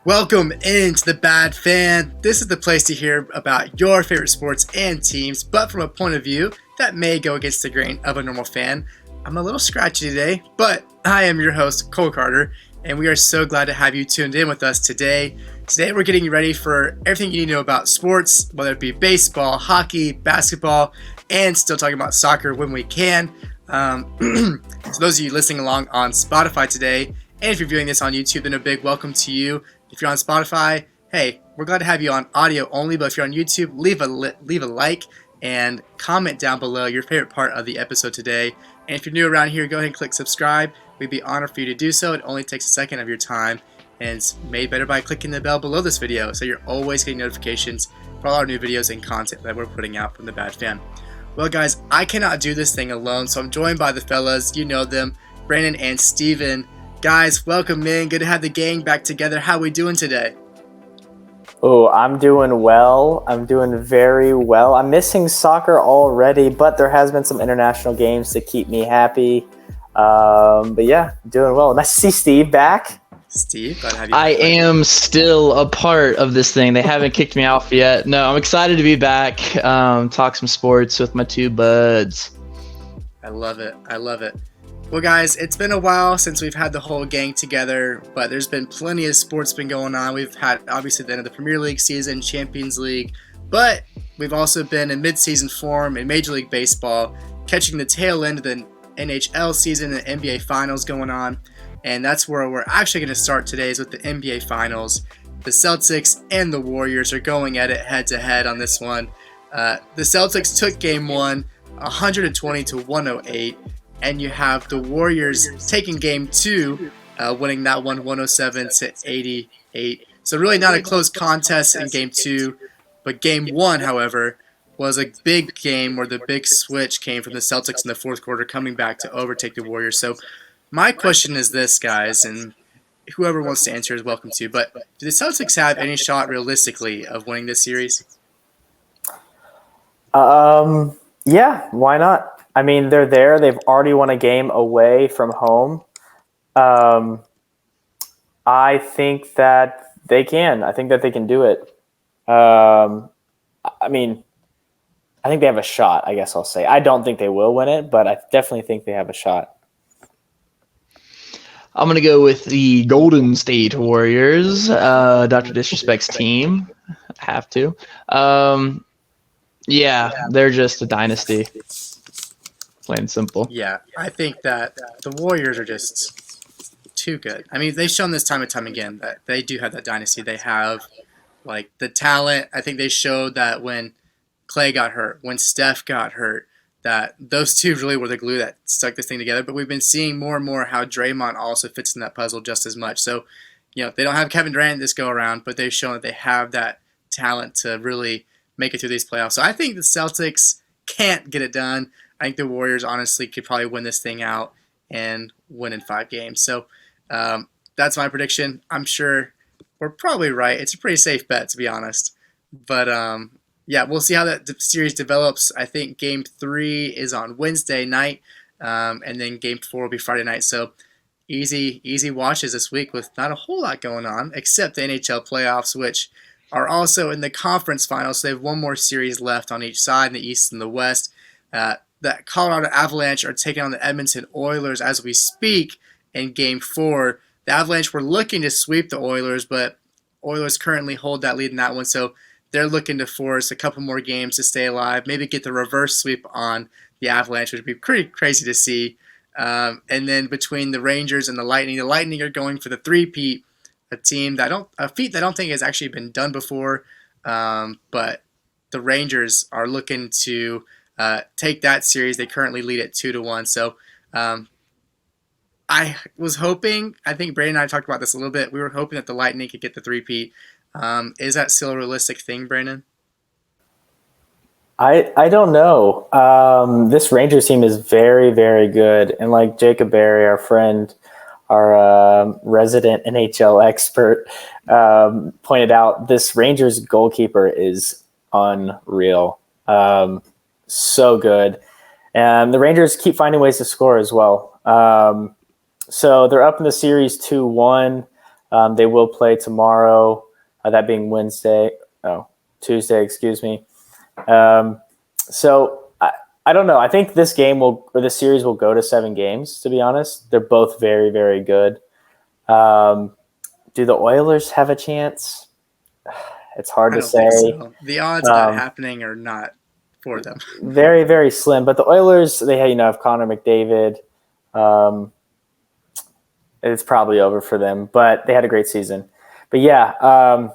Welcome into the Bad Fan. This is the place to hear about your favorite sports and teams, but from a point of view that may go against the grain of a normal fan. I'm a little scratchy today, but I am your host, Cole Carter, and we are so glad to have you tuned in with us today. Today we're getting you ready for everything you need to know about sports, whether it be baseball, hockey, basketball, and still talking about soccer when we can. So those of you listening along on Spotify today, and if you're viewing this on YouTube, then a big welcome to you. If you're on Spotify, hey, we're glad to have you on audio only, but if you're on YouTube, leave a like and comment down below your favorite part of the episode today. And if you're new around here, go ahead and click subscribe. We'd be honored for you to do so. It only takes a second of your time, and it's made better by clicking the bell below this video, so you're always getting notifications for all our new videos and content that we're putting out from the Bad Fan. Well, guys, I cannot do this thing alone, so I'm joined by the fellas. You know them, Brandon and Steven. Guys, welcome in. Good to have the gang back together. How are we doing today? Oh, I'm doing well. I'm doing very well. I'm missing soccer already, but there has been some international games to keep me happy. But yeah, doing well. Nice to see Steve back. Steve, glad to have you back. I am still a part of this thing. They haven't kicked me off yet. No, I'm excited to be back. Talk some sports with my two buds. I love it. Well, guys, it's been a while since we've had the whole gang together, but there's been plenty of sports been going on. We've had, obviously, the end of the Premier League season, Champions League, but we've also been in mid-season form in Major League Baseball, catching the tail end of the NHL season and NBA Finals going on, and that's where we're actually going to start today is with the NBA Finals. The Celtics and the Warriors are going at it head-to-head on this one. The Celtics took Game 1, 120-108, and you have the Warriors taking Game 2, winning that one 107-88. So really not a close contest in Game 2, but Game 1, however, was a big game where the big switch came from the Celtics in the fourth quarter, coming back to overtake the Warriors. So my question is this, guys, and whoever wants to answer is welcome to, but do the Celtics have any shot realistically of winning this series? Yeah, why not? I mean, they're there. They've already won a game away from home. I think that they can. I think that they can do it. I mean, I think they have a shot, I guess I'll say. I don't think they will win it, but I definitely think they have a shot. I'm going to go with the Golden State Warriors, Dr. Disrespect's team. I have to. Yeah, they're just a dynasty. Plain and simple. Yeah, I think that the Warriors are just too good. I mean, they've shown this time and time again that they do have that dynasty. They have, like, the talent. I think they showed that when Clay got hurt, when Steph got hurt, that those two really were the glue that stuck this thing together. But we've been seeing more and more how Draymond also fits in that puzzle just as much. So, you know, they don't have Kevin Durant this go-around, but they've shown that they have that talent to really make it through these playoffs. So I think the Celtics can't get it done. I think the Warriors, honestly, could probably win this thing out and win in 5 games. So that's my prediction. I'm sure we're probably right. It's a pretty safe bet, to be honest. But, yeah, we'll see how that series develops. I think Game 3 is on Wednesday night, and then Game 4 will be Friday night. So easy watches this week with not a whole lot going on, except the NHL playoffs, which are also in the conference finals. So they have one more series left on each side, in the East and the West. The Colorado Avalanche are taking on the Edmonton Oilers as we speak in Game 4. The Avalanche were looking to sweep the Oilers, but Oilers currently hold that lead in that one, so they're looking to force a couple more games to stay alive, maybe get the reverse sweep on the Avalanche, which would be pretty crazy to see. And then between the Rangers and the Lightning are going for the three-peat, a feat that I don't think has actually been done before, but the Rangers are looking to take that series. They currently lead at 2-1. So I was hoping, I think Brandon and I talked about this a little bit, we were hoping that the Lightning could get the three-peat. Is that still a realistic thing, Brandon? I don't know. This Rangers team is very, very good. And like Jacob Berry, our friend, our resident NHL expert, pointed out, this Rangers goalkeeper is unreal. So good. And the Rangers keep finding ways to score as well. So they're up in the series 2-1. They will play tomorrow, that being Tuesday, excuse me. So I don't know. I think this series will go to 7 games, to be honest. They're both very, very good. Do the Oilers have a chance? It's hard I to don't think say. so. The odds of that happening are not for them. Very, very slim. But the Oilers, they have Connor McDavid. It's probably over for them, but they had a great season. But yeah,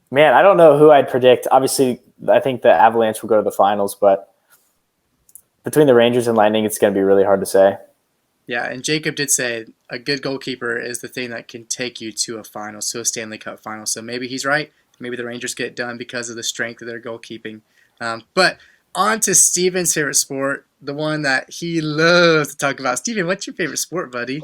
man, I don't know who I'd predict. Obviously, I think the Avalanche will go to the finals, but between the Rangers and Lightning, it's going to be really hard to say. Yeah, and Jacob did say a good goalkeeper is the thing that can take you to a final, to a Stanley Cup final. So maybe he's right. Maybe the Rangers get it done because of the strength of their goalkeeping. But on to Steven's favorite sport, the one that he loves to talk about. Steven, what's your favorite sport, buddy?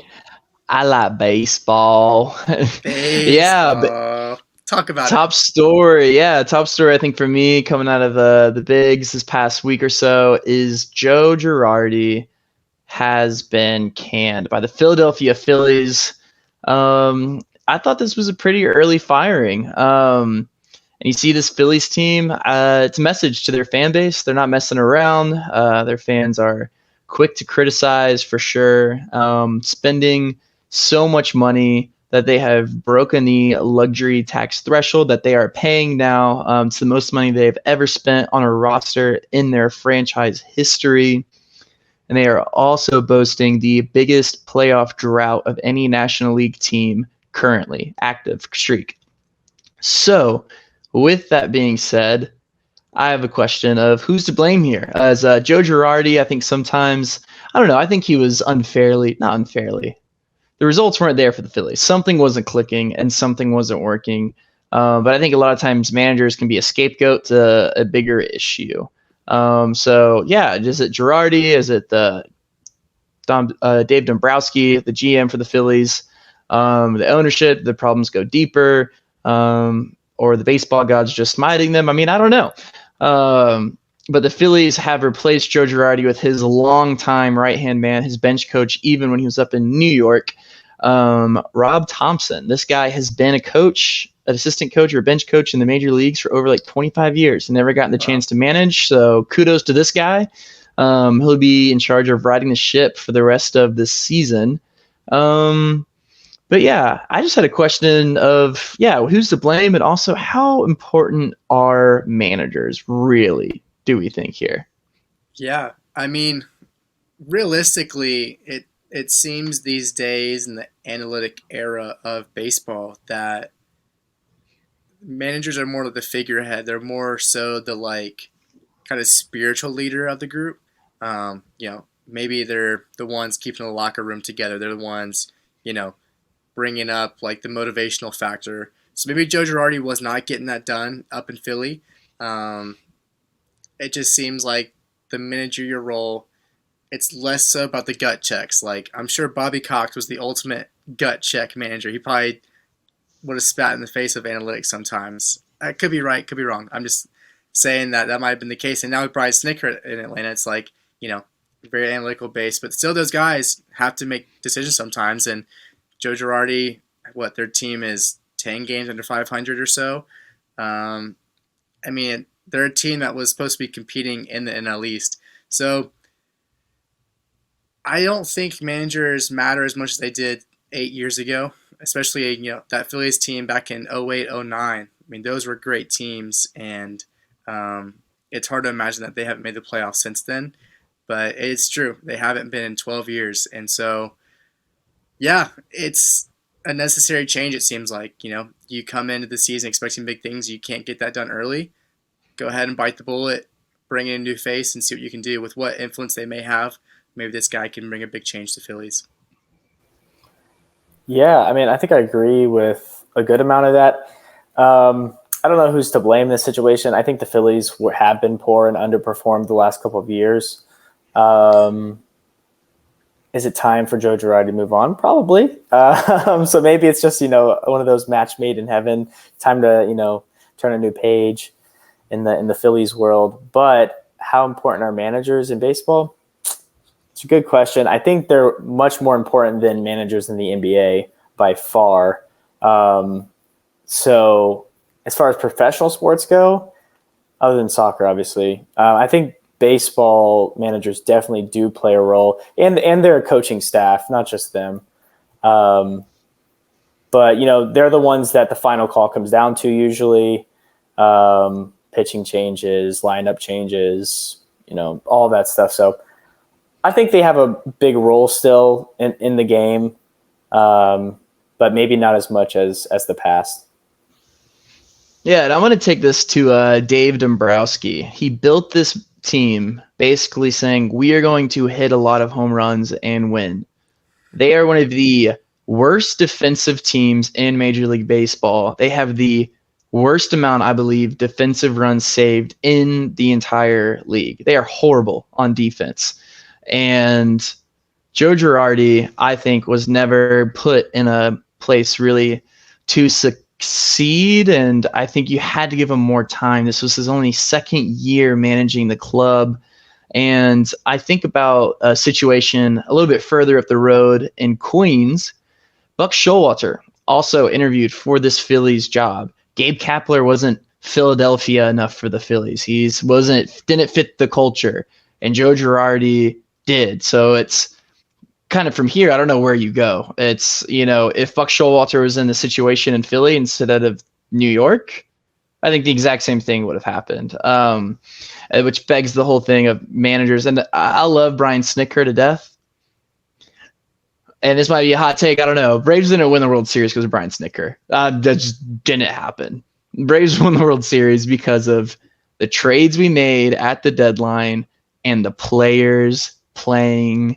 I like baseball. Yeah, but Baseball. Talk about it. top story. Yeah, top story. I think for me coming out of the bigs this past week or so is Joe Girardi has been canned by the Philadelphia Phillies. I thought this was a pretty early firing. And you see this Phillies team, it's a message to their fan base. They're not messing around. Their fans are quick to criticize for sure, spending so much money that they have broken the luxury tax threshold that they are paying now. It's the most money they've ever spent on a roster in their franchise history. And they are also boasting the biggest playoff drought of any National League team currently, active streak. So, with that being said, I have a question of who's to blame here. As Joe Girardi, I think sometimes, I don't know, I think he was not unfairly. The results weren't there for the Phillies. Something wasn't clicking and something wasn't working. But I think a lot of times managers can be a scapegoat to a bigger issue. So yeah, is it Girardi? Is it Dave Dombrowski, the GM for the Phillies? The ownership, the problems go deeper, or the baseball gods just smiting them. I mean, I don't know. But the Phillies have replaced Joe Girardi with his longtime right-hand man, his bench coach, even when he was up in New York, Rob Thompson. This guy has been a coach, an assistant coach or a bench coach in the major leagues for over like 25 years and never gotten the chance to manage. So kudos to this guy. He'll be in charge of riding the ship for the rest of this season. But yeah, I just had a question of, who's to blame? And also, how important are managers really, do we think here? Yeah, I mean, realistically, it seems these days in the analytic era of baseball that managers are more like the figurehead. They're more so the kind of spiritual leader of the group. Maybe they're the ones keeping the locker room together. They're the ones, bringing up like the motivational factor. So maybe Joe Girardi was not getting that done up in Philly. It just seems like the managerial role, it's less so about the gut checks. Like I'm sure Bobby Cox was the ultimate gut check manager. He probably would have spat in the face of analytics sometimes. I could be right, could be wrong. I'm just saying that might have been the case. And now with Brian Snicker in Atlanta, it's like, very analytical based, but still those guys have to make decisions sometimes. And Joe Girardi, their team is 10 games under 500 or so. I mean, they're a team that was supposed to be competing in the NL East. So I don't think managers matter as much as they did 8 years ago, especially, that Phillies team back in 08, 09. I mean, those were great teams, and it's hard to imagine that they haven't made the playoffs since then. But it's true. They haven't been in 12 years. And so, yeah, it's a necessary change, it seems like. You come into the season expecting big things. You can't get that done early. Go ahead and bite the bullet, bring in a new face, and see what you can do with what influence they may have. Maybe this guy can bring a big change to Phillies. Yeah, I mean, I think I agree with a good amount of that. I don't know who's to blame in this situation. I think the Phillies have been poor and underperformed the last couple of years. Is it time for Joe Girardi to move on? Probably. So maybe it's just, one of those match made in heaven, time to, turn a new page in the Phillies world. But how important are managers in baseball? It's a good question. I think they're much more important than managers in the NBA by far. Um, so as far as professional sports go, other than soccer, obviously, I think baseball managers definitely do play a role, and their coaching staff, not just them. Um, but they're the ones that the final call comes down to usually. Pitching changes, lineup changes, all that stuff. So I think they have a big role still in the game, but maybe not as much as the past. Yeah, and I'm going to take this to Dave Dombrowski. He built this team basically saying, we are going to hit a lot of home runs and win. They are one of the worst defensive teams in Major League Baseball. They have the worst amount, I believe, defensive runs saved in the entire league. They are horrible on defense. And Joe Girardi, I think, was never put in a place really to succeed. And I think you had to give him more time. This was his only second year managing the club. And I think about a situation a little bit further up the road in Queens. Buck Showalter also interviewed for this Phillies job. Gabe Kapler wasn't Philadelphia enough for the Phillies. Didn't fit the culture, and Joe Girardi did. So it's kind of from here. I don't know where you go. It's if Buck Showalter was in the situation in Philly instead of New York, I think the exact same thing would have happened. Which begs the whole thing of managers. And I love Brian Snitker to death. And this might be a hot take. I don't know. Braves didn't win the World Series because of Brian Snitker. That just didn't happen. Braves won the World Series because of the trades we made at the deadline and the players playing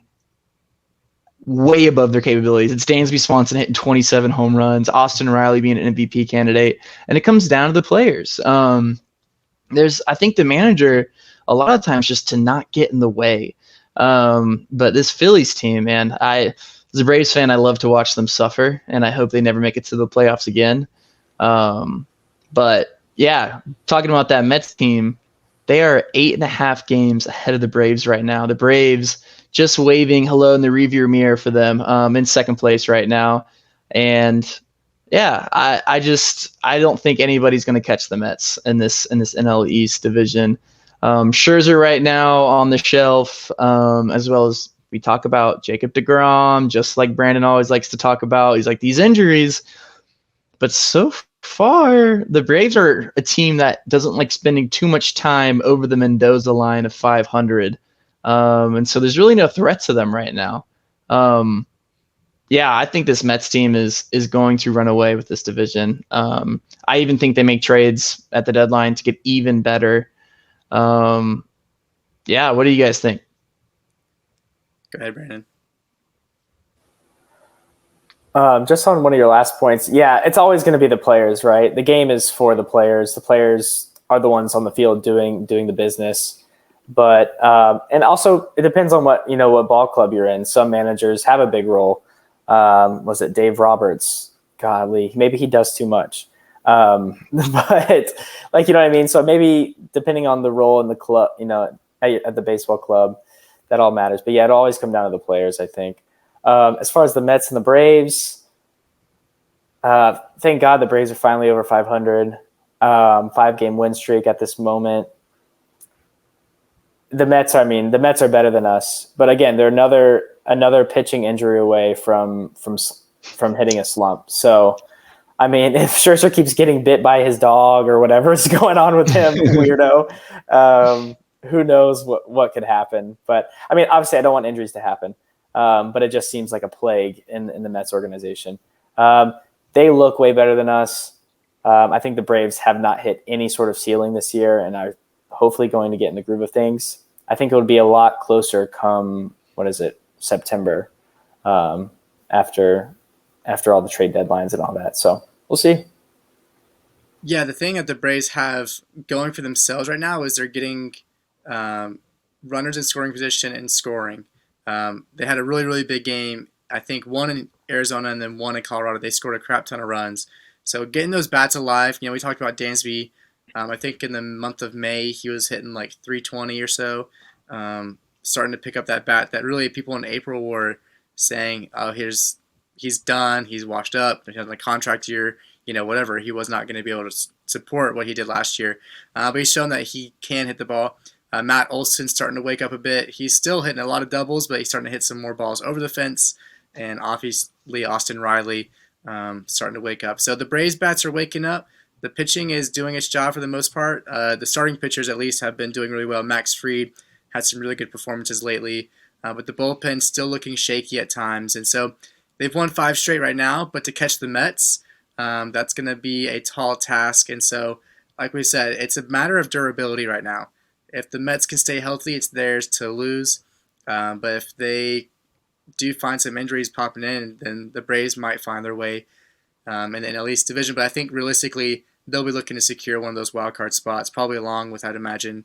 way above their capabilities. It's Dansby Swanson hitting 27 home runs, Austin Riley being an MVP candidate, and it comes down to the players. I think the manager a lot of times just to not get in the way. But this Phillies team, man, as a Braves fan, I love to watch them suffer, and I hope they never make it to the playoffs again. But yeah, talking about that Mets team, they are 8.5 games ahead of the Braves right now. The Braves just waving hello in the rearview mirror for them, in second place right now. And yeah, I don't think anybody's going to catch the Mets in this NL East division. Scherzer right now on the shelf, as well as we talk about Jacob deGrom, just like Brandon always likes to talk about. He's like, these injuries. But so far, the Braves are a team that doesn't like spending too much time over the Mendoza line of 500. And so there's really no threat to them right now. Yeah, I think this Mets team is going to run away with this division. I even think they make trades at the deadline to get even better. Yeah, what do you guys think? Go ahead, Brandon. Just on one of your last points, yeah, it's always going to be the players, right? The game is for the players. The players are the ones on the field doing the business. But and also it depends on what ball club you're in. Some managers have a big role. Was it Dave Roberts? Godly, maybe he does too much. But like what I mean. So maybe depending on the role in the club, at the baseball club, that all matters. But yeah, it always comes down to the players, I think. As far as the Mets and the Braves, thank God the Braves are finally over 500. 5-game win streak at this moment. The Mets are better than us, but again, they're another pitching injury away from hitting a slump. So, I mean, if Scherzer keeps getting bit by his dog or whatever is going on with him, weirdo, who knows what could happen? But I mean, obviously, I don't want injuries to happen. But it just seems like a plague in the Mets organization. They look way better than us. I think the Braves have not hit any sort of ceiling this year and are hopefully going to get in the groove of things. I think it would be a lot closer come, September, after all the trade deadlines and all that. So we'll see. Yeah, the thing that the Braves have going for themselves right now is they're getting runners in scoring position and scoring. They had a really, really big game. I think one in Arizona and then one in Colorado. They scored a crap ton of runs. So getting those bats alive, we talked about Dansby. I think in the month of May, he was hitting like 320 or so, starting to pick up that bat that really people in April were saying, oh, he's he's done. He's washed up. He has a contract year. Whatever. He was not going to be able to support what he did last year. But he's shown that he can hit the ball. Matt Olson's starting to wake up a bit. He's still hitting a lot of doubles, but he's starting to hit some more balls over the fence. And obviously, Austin Riley starting to wake up. So the Braves bats are waking up. The pitching is doing its job for the most part. The starting pitchers, at least, have been doing really well. Max Fried had some really good performances lately. But the bullpen's still looking shaky at times. And so they've won 5 straight right now. But to catch the Mets, that's going to be a tall task. And so, like we said, it's a matter of durability right now. If the Mets can stay healthy, it's theirs to lose. But if they do find some injuries popping in, then the Braves might find their way in the NL East division. But I think realistically, they'll be looking to secure one of those wild card spots, probably along with, I'd imagine,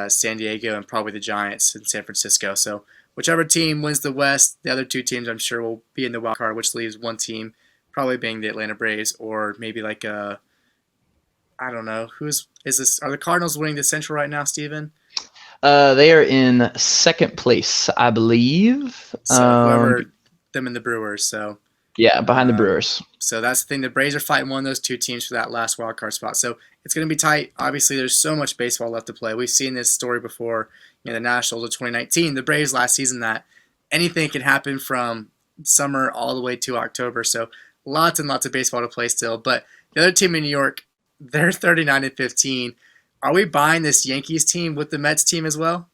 San Diego and probably the Giants in San Francisco. So whichever team wins the West, the other 2 teams I'm sure will be in the wild card, which leaves one team probably being the Atlanta Braves, or maybe like I don't know, are the Cardinals winning the Central right now, Steven? They are in second place, I believe. So whoever them and the Brewers. So yeah, behind the Brewers. So that's the thing. The Braves are fighting one of those 2 teams for that last wild card spot. So it's going to be tight. Obviously, there's so much baseball left to play. We've seen this story before in the Nationals of 2019. The Braves last season, that anything can happen from summer all the way to October. So lots and lots of baseball to play still. But the other team in New York, they're 39-15. Are we buying this Yankees team with the Mets team as well?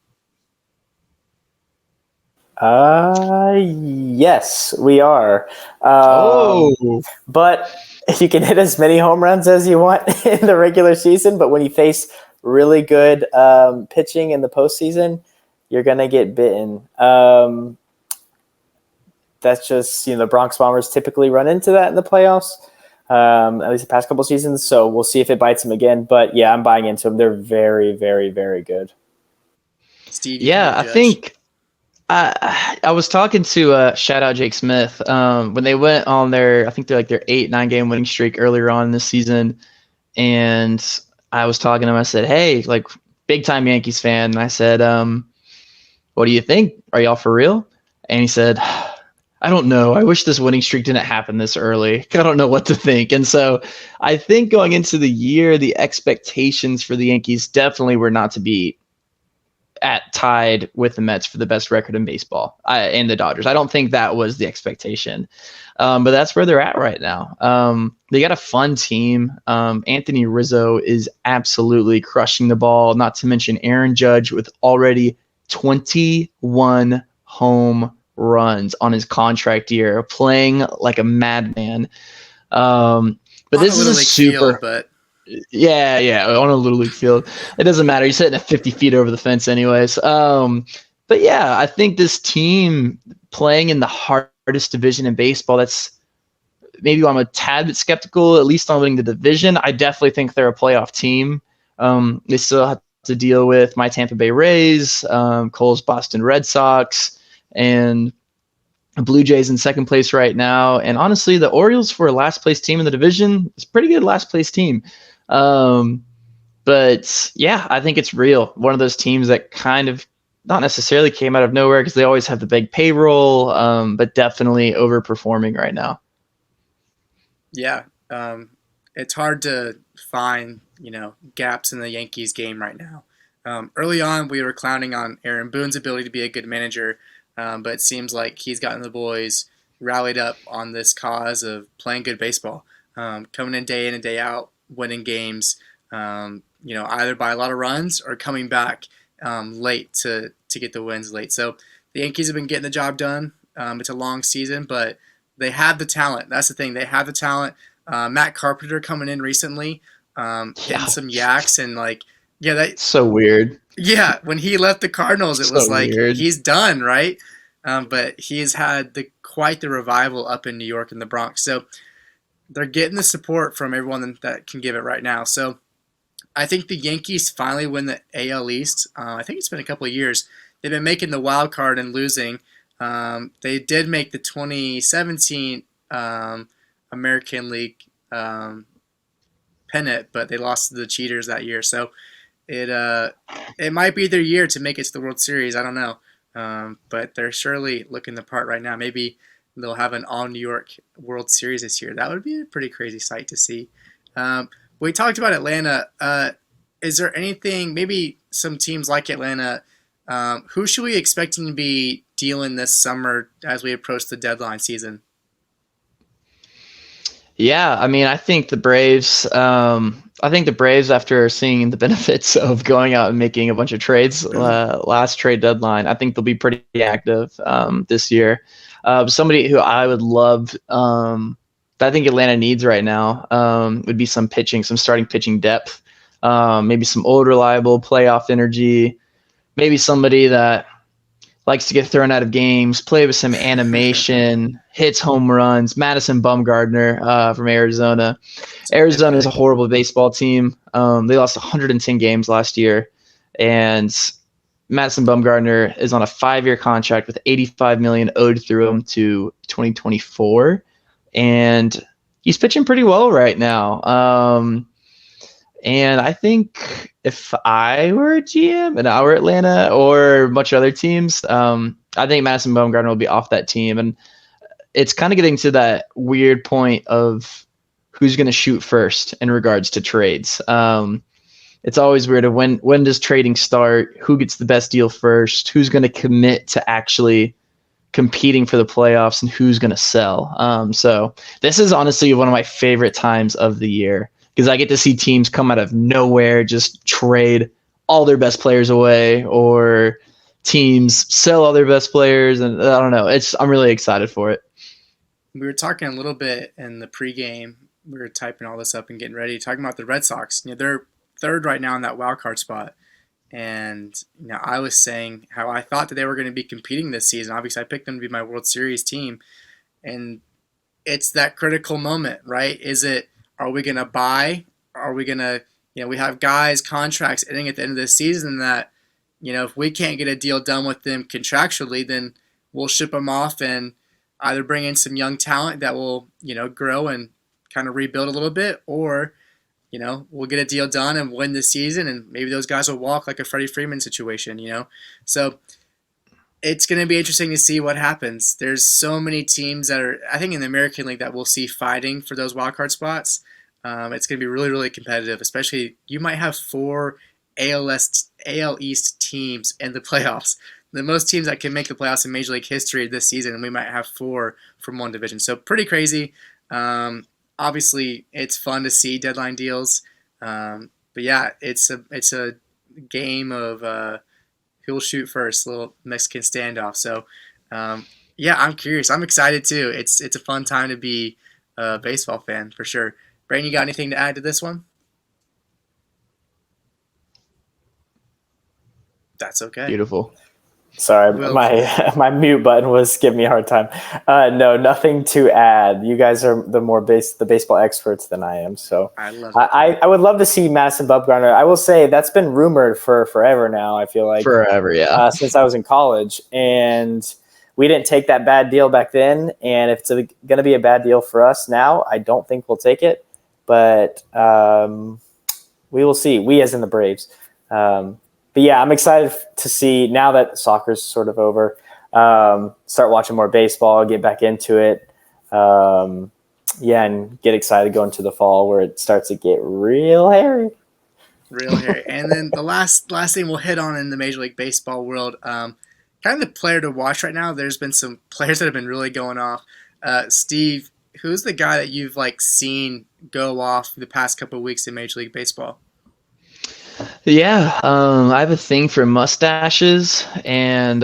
Yes, we are. But you can hit as many home runs as you want in the regular season, but when you face really good pitching in the postseason, you're going to get bitten. That's just, the Bronx Bombers typically run into that in the playoffs, at least the past couple seasons. So we'll see if it bites them again. But yeah, I'm buying into them. They're very, very, very good. Steve, I think I was talking to shout out Jake Smith when they went on I think they're like their 8-9 game winning streak earlier on in the season, and I was talking to him. I said, "Hey, like big time Yankees fan," and I said, "What do you think? Are y'all for real?" And he said, "I don't know. I wish this winning streak didn't happen this early. I don't know what to think." And so I think going into the year, the expectations for the Yankees definitely were not to be tied with the Mets for the best record in baseball and the Dodgers. I don't think that was the expectation, but that's where they're at right now. They got a fun team. Anthony Rizzo is absolutely crushing the ball, not to mention Aaron Judge with already 21 home runs on his contract year, playing like a madman. But this is a super... Field, but Yeah, on a Little League field. It doesn't matter. He's hitting at 50 feet over the fence anyways. But yeah, I think this team playing in the hardest division in baseball, that's maybe why I'm a tad bit skeptical, at least on winning the division. I definitely think they're a playoff team. They still have to deal with my Tampa Bay Rays, Cole's Boston Red Sox, and Blue Jays in second place right now. And honestly, the Orioles for a last place team in the division is a pretty good last place team. But yeah, I think it's real. One of those teams that kind of not necessarily came out of nowhere because they always have the big payroll, but definitely overperforming right now. Yeah. It's hard to find, gaps in the Yankees game right now. Early on, we were clowning on Aaron Boone's ability to be a good manager, but it seems like he's gotten the boys rallied up on this cause of playing good baseball, coming in and day out, winning games, either by a lot of runs or coming back late to get the wins late. So the Yankees have been getting the job done. It's a long season, but they have the talent. That's the thing. They have the talent. Matt Carpenter coming in recently, hitting some yaks and that's so weird. Yeah, when he left the Cardinals, it was like weird. He's done, right? But he's had quite the revival up in New York and the Bronx. So they're getting the support from everyone that can give it right now. So I think the Yankees finally win the AL East. I think it's been a couple of years. They've been making the wild card and losing. They did make the 2017 American League pennant, but they lost to the Cheaters that year. So it might be their year to make it to the World Series. I don't know. But they're surely looking the part right now. Maybe they'll have an all New York World Series this year. That would be a pretty crazy sight to see. We talked about Atlanta. Is there anything, maybe some teams like Atlanta, who should we expecting to be dealing this summer as we approach the deadline season? Yeah, I mean, I think the Braves. I think the Braves, after seeing the benefits of going out and making a bunch of trades last trade deadline, I think they'll be pretty active this year. Somebody who I would love, that I think Atlanta needs right now, would be some pitching, some starting pitching depth, maybe some old reliable playoff energy, maybe somebody that likes to get thrown out of games, play with some animation, hits home runs. Madison Bumgarner from Arizona. Arizona is a horrible baseball team. They lost 110 games last year, and Madison Bumgarner is on a 5-year contract with $85 million owed through him to 2024, and he's pitching pretty well right now. And I think if I were a GM and I were Atlanta or a bunch of other teams, I think Madison Bumgarner will be off that team. And it's kind of getting to that weird point of who's going to shoot first in regards to trades. It's always weird of when does trading start? Who gets the best deal first? Who's going to commit to actually competing for the playoffs, and who's going to sell? So this is honestly one of my favorite times of the year, because I get to see teams come out of nowhere, just trade all their best players away, or teams sell all their best players. And I don't know. I'm really excited for it. We were talking a little bit in the pregame. We were typing all this up and getting ready, talking about the Red Sox. They're third right now in that wild card spot. And I was saying how I thought that they were going to be competing this season. Obviously, I picked them to be my World Series team. And it's that critical moment, right? Are we going to buy? Are we going to, we have guys' contracts ending at the end of the season that, if we can't get a deal done with them contractually, then we'll ship them off and either bring in some young talent that will, grow and kind of rebuild a little bit, or, we'll get a deal done and win this season, and maybe those guys will walk, like a Freddie Freeman situation, So it's going to be interesting to see what happens. There's so many teams that are, I think, in the American League that we'll see fighting for those wildcard spots. It's going to be really, really competitive, especially you might have 4 AL East teams in the playoffs. The most teams that can make the playoffs in Major League history this season, and we might have 4 from one division. So pretty crazy. Obviously, it's fun to see deadline deals. But yeah, it's a game of who'll shoot first, a little Mexican standoff. So, yeah, I'm curious. I'm excited too. It's a fun time to be a baseball fan for sure. Brayden, you got anything to add to this one? That's okay. Beautiful. Sorry, my mute button was giving me a hard time. No, nothing to add. You guys are the baseball experts than I am. So I love it. I would love to see Madison Bumgarner. I will say that's been rumored for forever now. I feel like forever, yeah. Since I was in college, and we didn't take that bad deal back then. And if it's going to be a bad deal for us now, I don't think we'll take it. But we will see. We, as in the Braves. But yeah, I'm excited to see, now that soccer's sort of over, start watching more baseball, get back into it. And get excited going to the fall where it starts to get real hairy. Real hairy. And then the last thing we'll hit on in the Major League Baseball world, kind of the player to watch right now. There's been some players that have been really going off. Steve, who's the guy that you've seen go off the past couple of weeks in Major League Baseball? Yeah, I have a thing for mustaches, and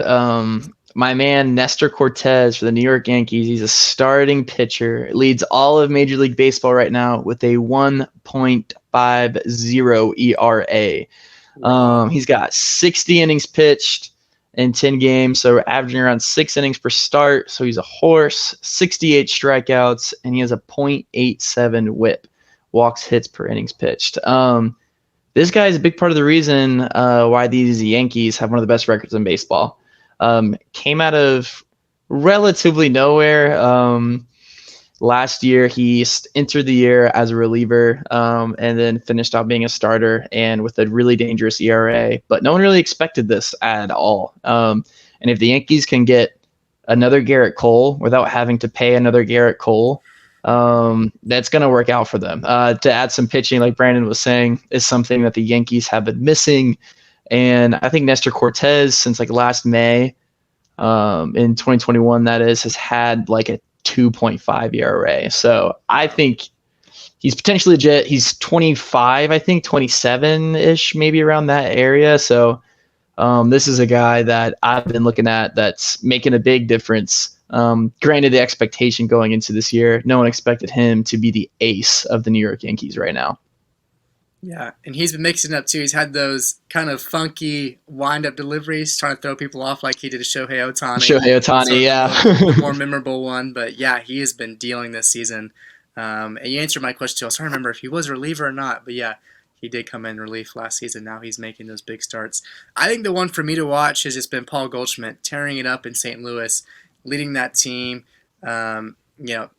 my man Nestor Cortez for the New York Yankees, he's a starting pitcher, leads all of Major League Baseball right now with a 1.50 ERA. He's got 60 innings pitched in 10 games, so we're averaging around 6 innings per start, so he's a horse, 68 strikeouts, and he has a .87 whip, walks, hits per innings pitched. This guy is a big part of the reason why these Yankees have one of the best records in baseball. Came out of relatively nowhere. Last year, he entered the year as a reliever and then finished out being a starter and with a really dangerous ERA. But no one really expected this at all. And if the Yankees can get another Garrett Cole without having to pay another Garrett Cole, that's going to work out for them. To add some pitching, like Brandon was saying, is something that the Yankees have been missing. And I think Nestor Cortez, since like last May, in 2021, that is, has had like a 2.5 ERA. So I think he's potentially legit. He's 25, I think 27 ish, maybe around that area. So this is a guy that I've been looking at that's making a big difference. Granted, the expectation going into this year, no one expected him to be the ace of the New York Yankees right now. Yeah, and he's been mixing up too. He's had those kind of funky wind-up deliveries, trying to throw people off like he did to Shohei Ohtani. Shohei Ohtani, so yeah. the more memorable one. But yeah, he has been dealing this season. And you answered my question too. I was trying to remember if he was a reliever or not. But yeah, he did come in relief last season. Now he's making those big starts. I think the one for me to watch has just been Paul Goldschmidt tearing it up in St. Louis, leading that team, to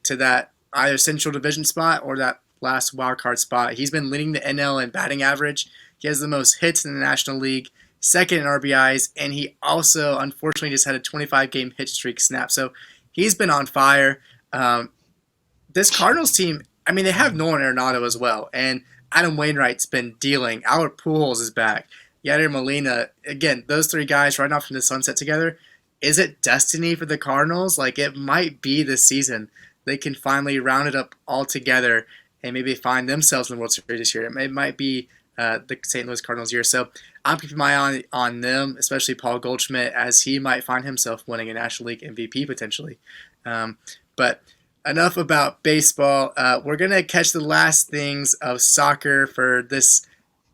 that either Central Division spot or that last wild card spot. He's been leading the NL in batting average. He has the most hits in the National League, second in RBIs, and he also, unfortunately, just had a 25-game hit streak snap. So he's been on fire. This Cardinals team, I mean, they have Nolan Arenado as well, and Adam Wainwright's been dealing. Albert Pujols is back. Yadier Molina, again, those three guys right off from the sunset together. Is it destiny for the Cardinals? Like, it might be this season. They can finally round it up all together and maybe find themselves in the World Series this year. It might be the St. Louis Cardinals year. So I'm keeping my eye on them, especially Paul Goldschmidt, as he might find himself winning a National League MVP potentially. But enough about baseball. We're going to catch the last things of soccer for this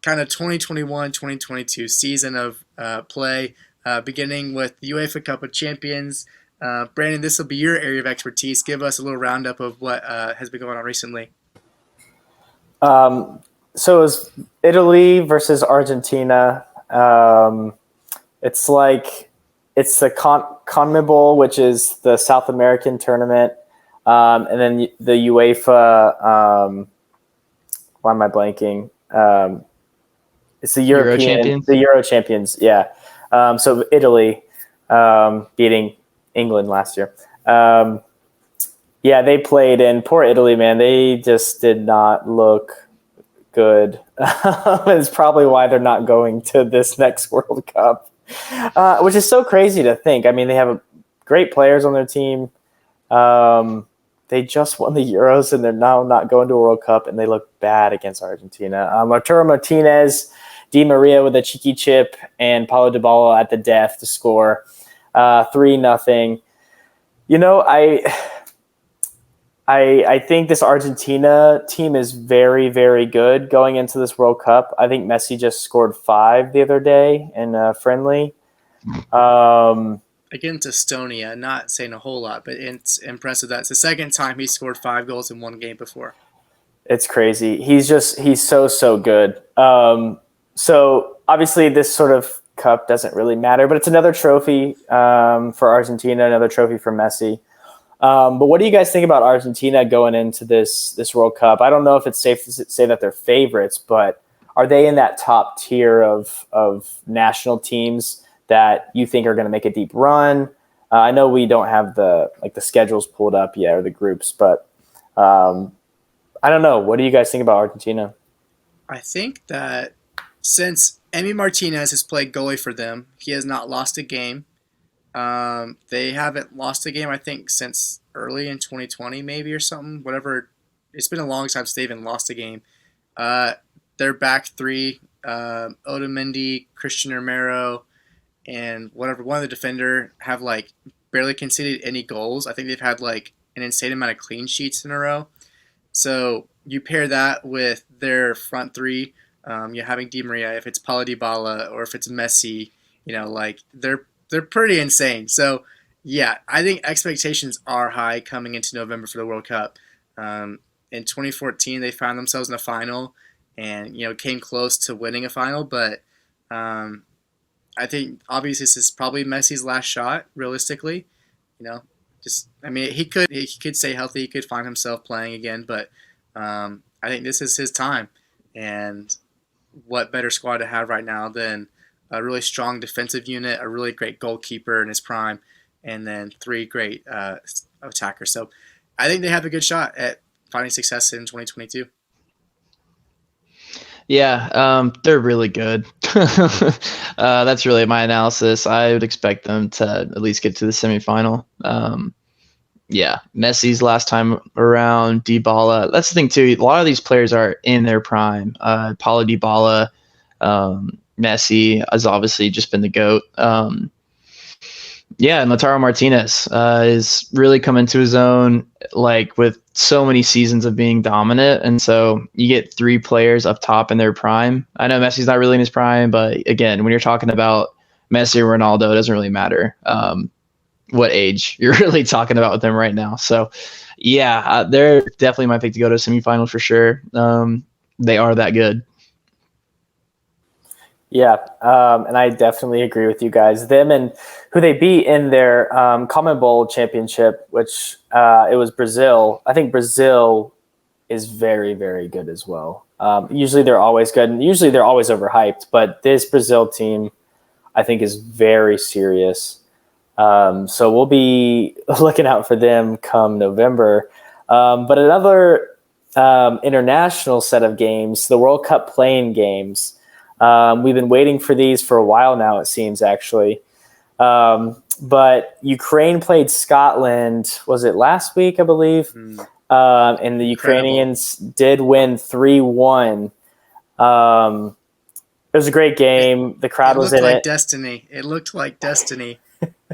kind of 2021-2022 season of play, beginning with the UEFA Cup of Champions. Brandon, this will be your area of expertise. Give us a little roundup of what has been going on recently. So it was Italy versus Argentina. It's the CONMEBOL, which is the South American tournament, and then the UEFA. Why am I blanking? It's the European, the Euro champions. Yeah. So Italy beating England last year. Yeah, they played, and poor Italy, man, they just did not look good. It's probably why they're not going to this next World Cup, which is so crazy to think. I mean, they have great players on their team. They just won the Euros, and they're now not going to a World Cup, and they look bad against Argentina. Arturo Martinez, Di Maria with a cheeky chip, and Paulo Dybala at the death to score 3-0. You know, I think this Argentina team is very, very good going into this World Cup. I think Messi just scored 5 the other day in a friendly. Against Estonia, not saying a whole lot, but it's impressive. That's the second time he scored 5 goals in one game before. It's crazy. He's so good. So obviously this sort of cup doesn't really matter, but it's another trophy for Argentina, another trophy for Messi. But what do you guys think about Argentina going into this World Cup? I don't know if it's safe to say that they're favorites, but are they in that top tier of national teams that you think are going to make a deep run? I know we don't have the schedules pulled up yet or the groups, but I don't know. What do you guys think about Argentina? I think that since Emi Martinez has played goalie for them, he has not lost a game. They haven't lost a game, I think, since early in 2020, maybe, or something. Whatever. It's been a long time since they even lost a game. Their back three, Otamendi, Christian Romero, and one of the defender have barely conceded any goals. I think they've had an insane amount of clean sheets in a row. So you pair that with their front three, you're having Di Maria, if it's Paulo Dybala or if it's Messi, they're pretty insane. So, yeah, I think expectations are high coming into November for the World Cup. In 2014, they found themselves in a final and, came close to winning a final. But I think, obviously, this is probably Messi's last shot, realistically. He could stay healthy. He could find himself playing again. But I think this is his time. And what better squad to have right now than a really strong defensive unit, a really great goalkeeper in his prime, and then 3 great attackers. So I think they have a good shot at finding success in 2022. Yeah, they're really good. That's really my analysis. I would expect them to at least get to the semifinal. Yeah, Messi's last time around, Dybala. That's the thing too. A lot of these players are in their prime. Paulo Dybala, Messi has obviously just been the GOAT. Yeah, and Lautaro Martinez is really coming to his own, like with so many seasons of being dominant. And so you get 3 players up top in their prime. I know Messi's not really in his prime, but again, when you're talking about Messi or Ronaldo, it doesn't really matter what age you're really talking about with them right now. So, yeah, they're definitely my pick to go to a semifinal for sure. They are that good. Yeah, and I definitely agree with you guys. Them and who they beat in their Common Bowl championship, which it was Brazil. I think Brazil is very, very good as well. Usually they're always good, and usually they're always overhyped. But this Brazil team, I think, is very serious. So we'll be looking out for them come November. But another international set of games, the World Cup playing games. We've been waiting for these for a while now, it seems, actually. But Ukraine played Scotland, was it last week, I believe? And the Ukrainians did win 3-1. It was a great game. The crowd was in it. It looked like destiny.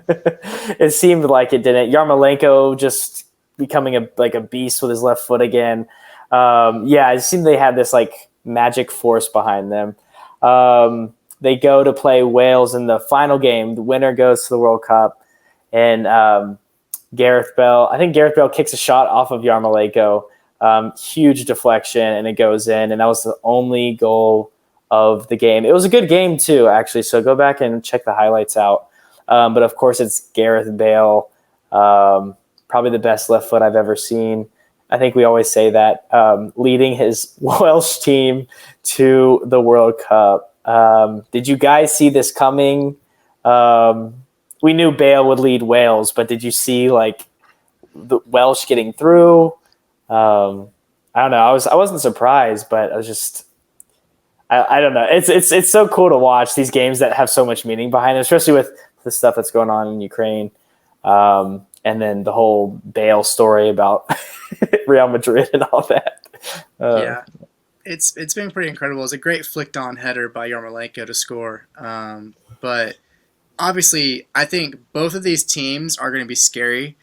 It seemed like it didn't. Yarmolenko just becoming a beast with his left foot again. It seemed they had this like magic force behind them. They go to play Wales in the final game. The winner goes to the World Cup, and Gareth Bale kicks a shot off of Yarmolenko, huge deflection, and it goes in, and that was the only goal of the game. It was a good game too, actually, so go back and check the highlights out. But of course, it's Gareth Bale, probably the best left foot I've ever seen. I think we always say that, leading his Welsh team to the World Cup. Did you guys see this coming? We knew Bale would lead Wales, but did you see like the Welsh getting through? I don't know. I wasn't surprised, but I was just I don't know. It's so cool to watch these games that have so much meaning behind them, especially with the stuff that's going on in Ukraine. And then the whole Bale story about Real Madrid and all that. It's been pretty incredible. It's a great flicked on header by Yarmolenko to score. But obviously, I think both of these teams are going to be scary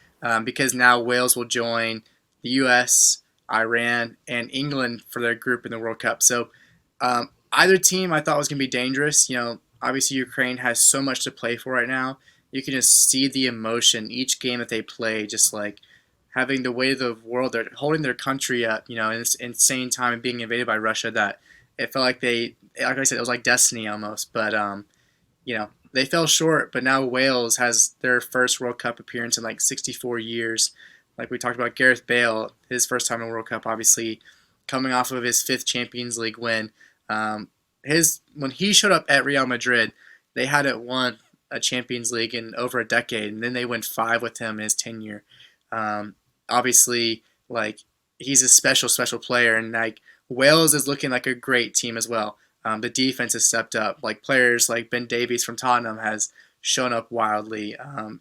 because now Wales will join the U.S., Iran, and England for their group in the World Cup. So either team I thought was going to be dangerous. Obviously Ukraine has so much to play for right now. You can just see the emotion each game that they play, just like having the weight of the world. They're holding their country up, in this insane time and being invaded by Russia that it felt like like I said, it was like destiny almost. But, they fell short. But now Wales has their first World Cup appearance in like 64 years. Like we talked about Gareth Bale, his first time in World Cup, obviously coming off of his 5th Champions League win. When he showed up at Real Madrid, they hadn't won a Champions League in over a decade, and then they went 5 with him in his tenure. Obviously, like he's a special player, and like Wales is looking like a great team as well. The defense has stepped up. Like players like Ben Davies from Tottenham has shown up wildly.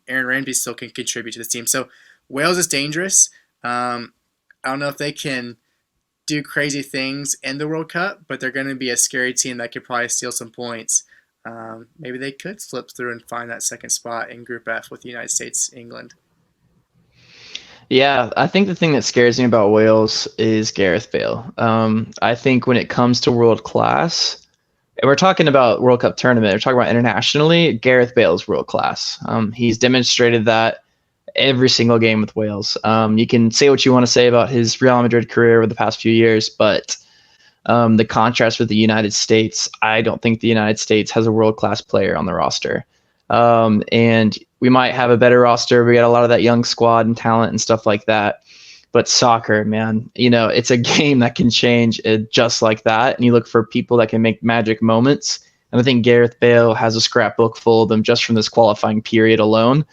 Aaron Ramsey still can contribute to this team. So Wales is dangerous. I don't know if they can do crazy things in the World Cup, but they're going to be a scary team that could probably steal some points. Maybe they could slip through and find that second spot in Group F with the United States, England. Yeah, I think the thing that scares me about Wales is Gareth Bale. I think when it comes to world class, and we're talking about World Cup tournament, we're talking about internationally, Gareth Bale is world class. He's demonstrated that every single game with Wales. You can say what you want to say about his Real Madrid career over the past few years, but the contrast with the United States, I don't think the United States has a world-class player on the roster. And we might have a better roster. We got a lot of that young squad and talent and stuff like that. But soccer, man, it's a game that can change it just like that. And you look for people that can make magic moments. And I think Gareth Bale has a scrapbook full of them just from this qualifying period alone.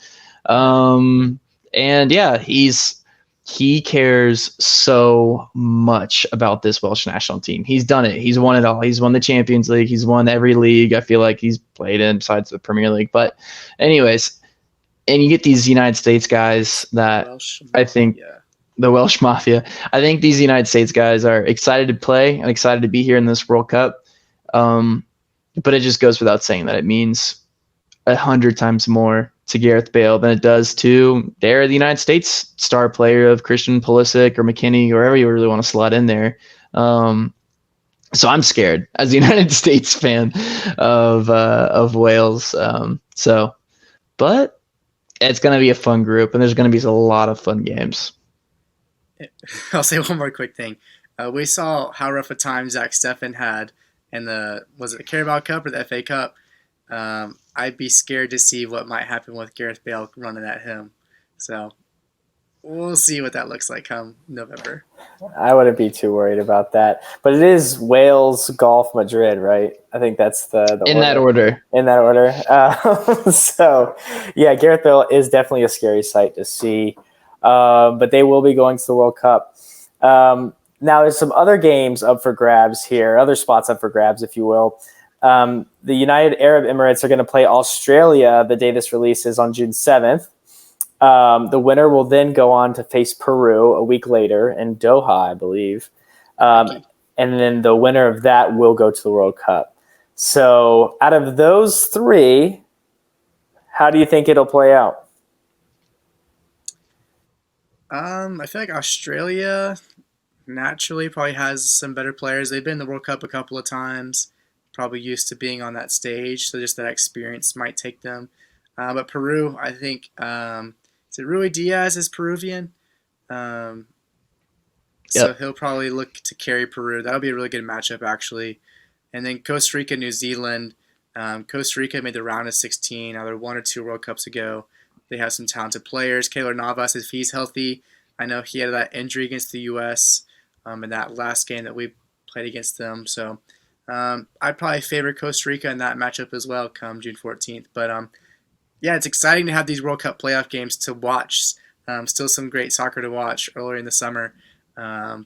And yeah, he cares so much about this Welsh national team. He's done it. He's won it all. He's won the Champions League. He's won every league I feel like he's played in besides the Premier League. But anyways, and you get these United States guys that Welsh I think Mafia. the Welsh Mafia. I think these United States guys are excited to play and excited to be here in this World Cup. But it just goes without saying that it means 100 times more to Gareth Bale than it does to the United States star player of Christian Pulisic or McKinney, or wherever you really want to slot in there. So I'm scared as a United States fan of Wales. But it's going to be a fun group, and there's going to be a lot of fun games. I'll say one more quick thing. We saw how rough a time Zach Steffen had in was it the Carabao Cup or the FA Cup? I'd be scared to see what might happen with Gareth Bale running at him. So we'll see what that looks like come November. I wouldn't be too worried about that. But it is Wales, Golf, Madrid, right? I think that's the in that order. In that order. So, yeah, Gareth Bale is definitely a scary sight to see. But they will be going to the World Cup. Now, there's some other games up for grabs here, other spots up for grabs, if you will. The United Arab Emirates are going to play Australia the day this releases on June 7th. The winner will then go on to face Peru a week later in Doha, I believe. And then the winner of that will go to the World Cup. So out of those three, how do you think it'll play out? I feel like Australia naturally probably has some better players. They've been in the World Cup a couple of times, probably used to being on that stage, so just that experience might take them. But Peru, I think, is it Rui Diaz is Peruvian? So he'll probably look to carry Peru. That'll be a really good matchup, actually. And then Costa Rica, New Zealand. Costa Rica made the round of 16, either 1 or 2 World Cups ago. They have some talented players. Keylor Navas, if he's healthy, I know he had that injury against the U.S. In that last game that we played against them. So I'd probably favor Costa Rica in that matchup as well come June 14th. But yeah, it's exciting to have these World Cup playoff games to watch. Still some great soccer to watch earlier in the summer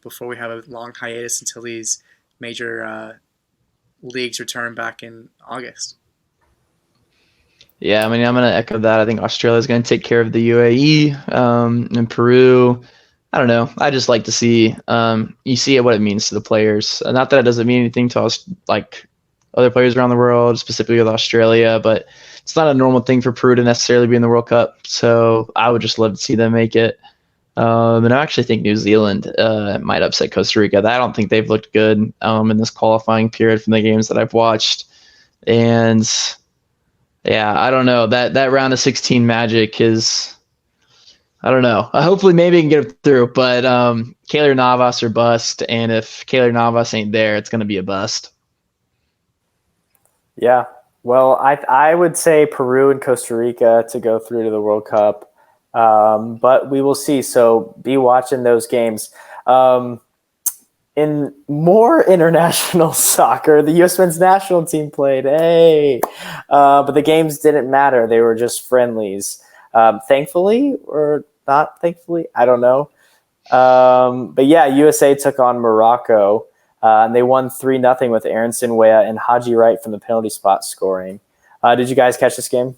before we have a long hiatus until these major leagues return back in August. Yeah, I mean, I'm going to echo that. I think Australia is going to take care of the UAE and Peru. I don't know. I just like to see you see what it means to the players. Not that it doesn't mean anything to us, like other players around the world, specifically with Australia, but it's not a normal thing for Peru to necessarily be in the World Cup. So I would just love to see them make it. And I actually think New Zealand might upset Costa Rica. I don't think they've looked good in this qualifying period from the games that I've watched. And yeah, I don't know. That round of 16 magic is, I don't know. Hopefully maybe I can get it through. But Keylor Navas or bust. And if Keylor Navas ain't there, it's going to be a bust. Yeah. Well, I would say Peru and Costa Rica to go through to the World Cup. But we will see. So be watching those games. In more international soccer, the U.S. men's national team played. Hey, but the games didn't matter. They were just friendlies. Thankfully or not thankfully, I don't know. But yeah, USA took on Morocco. And they won 3-0 with Aronson Weah and Haji Wright from the penalty spot scoring. Did you guys catch this game?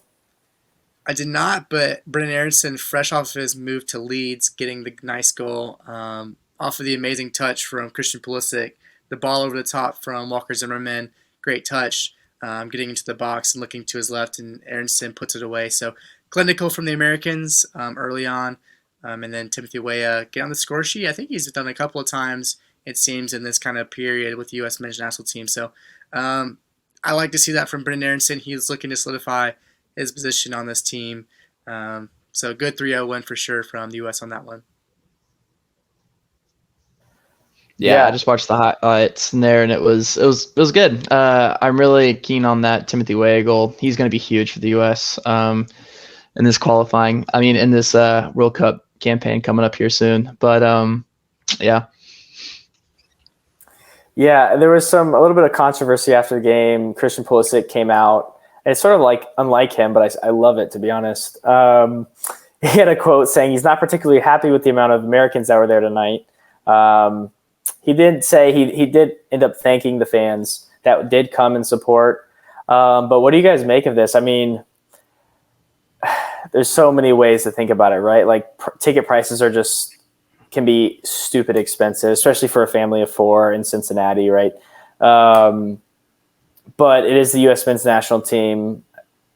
I did not, but Brennan Aronson, fresh off of his move to Leeds, getting the nice goal off of the amazing touch from Christian Pulisic, the ball over the top from Walker Zimmerman, great touch, getting into the box and looking to his left, and Aronson puts it away. So clinical from the Americans early on, and then Timothy Weah get on the score sheet. I think he's done a couple of times, it seems, in this kind of period with the U.S. men's national team. So I like to see that from Brennan Aronson. He's looking to solidify his position on this team. So good 3-0 win for sure from the U.S. on that one. Yeah, I just watched the highlights in there, and it was good. I'm really keen on that Timothy Weah goal. He's going to be huge for the U.S. In this qualifying. I mean, in this World Cup campaign coming up here soon. But yeah. Yeah, there was a little bit of controversy after the game. Christian Pulisic came out It's sort of like unlike him, but I love it, to be honest. He had a quote saying he's not particularly happy with the amount of Americans that were there tonight. Um, he did say he did end up thanking the fans that did come and support. But what do you guys make of this? I mean, there's so many ways to think about it, right? Like ticket prices are just can be stupid expensive, especially for a family of four in Cincinnati, right? But it is the U.S. men's national team.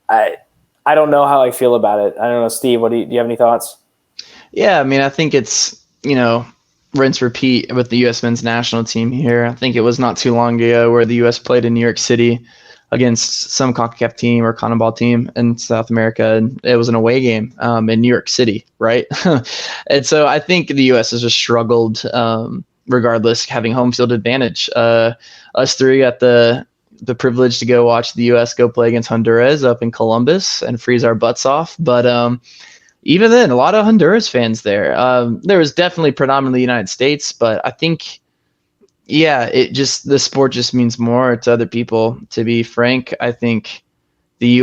I don't know how I feel about it. I don't know, Steve. Do you have any thoughts? Yeah, I mean, I think it's, rinse repeat with the U.S. men's national team here. I think it was not too long ago where the U.S. played in New York City against some CONCACAF team or CONMEBOL team in South America, and it was an away game in New York City, right? And so I think the U.S. has just struggled, regardless, having home field advantage. Us three got the privilege to go watch the U.S. go play against Honduras up in Columbus and freeze our butts off, but even then, a lot of Honduras fans there. There was definitely predominantly United States, but I think, yeah, the sport just means more to other people. To be frank, I think the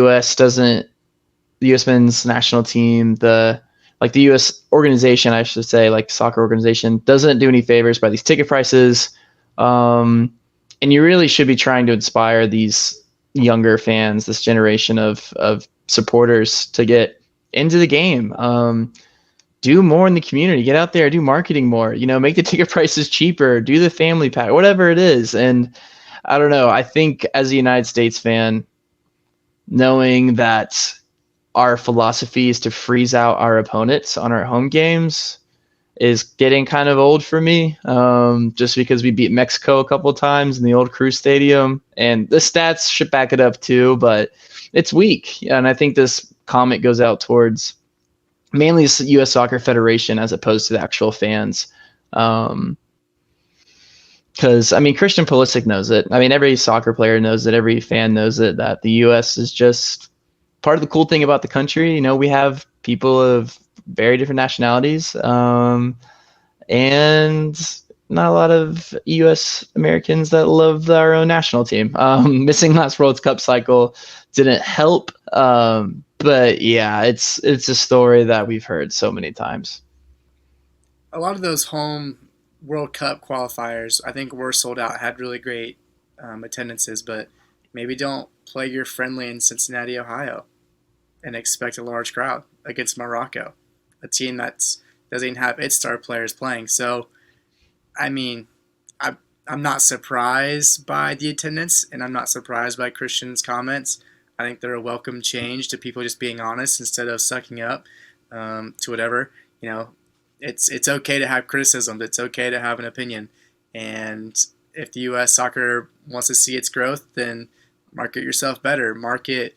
the U.S. men's national team, the U.S. organization, I should say, like soccer organization, doesn't do any favors by these ticket prices. And you really should be trying to inspire these younger fans, this generation of supporters to get into the game. Do more in the community, get out there, do marketing more, make the ticket prices cheaper, do the family pack, whatever it is. And I don't know, I think as a United States fan, knowing that our philosophy is to freeze out our opponents on our home games is getting kind of old for me, just because we beat Mexico a couple of times in the old Crew Stadium, and the stats should back it up too, but it's weak. And I think this comment goes out towards mainly the U.S. Soccer Federation as opposed to the actual fans. Because, Christian Pulisic knows it. Every soccer player knows it. Every fan knows it, that the U.S. is just part of the cool thing about the country. We have people of very different nationalities, and not a lot of U.S. Americans that love our own national team. Missing last World Cup cycle didn't help, but yeah, it's a story that we've heard so many times. A lot of those home World Cup qualifiers, I think, were sold out, had really great attendances, but maybe don't play your friendly in Cincinnati, Ohio, and expect a large crowd against Morocco, a team that doesn't even have its star players playing. So, I'm not surprised by the attendance, and I'm not surprised by Christian's comments. I think they're a welcome change to people just being honest instead of sucking up to whatever. It's okay to have criticism. It's okay to have an opinion. And if the U.S. soccer wants to see its growth, then market yourself better. Market,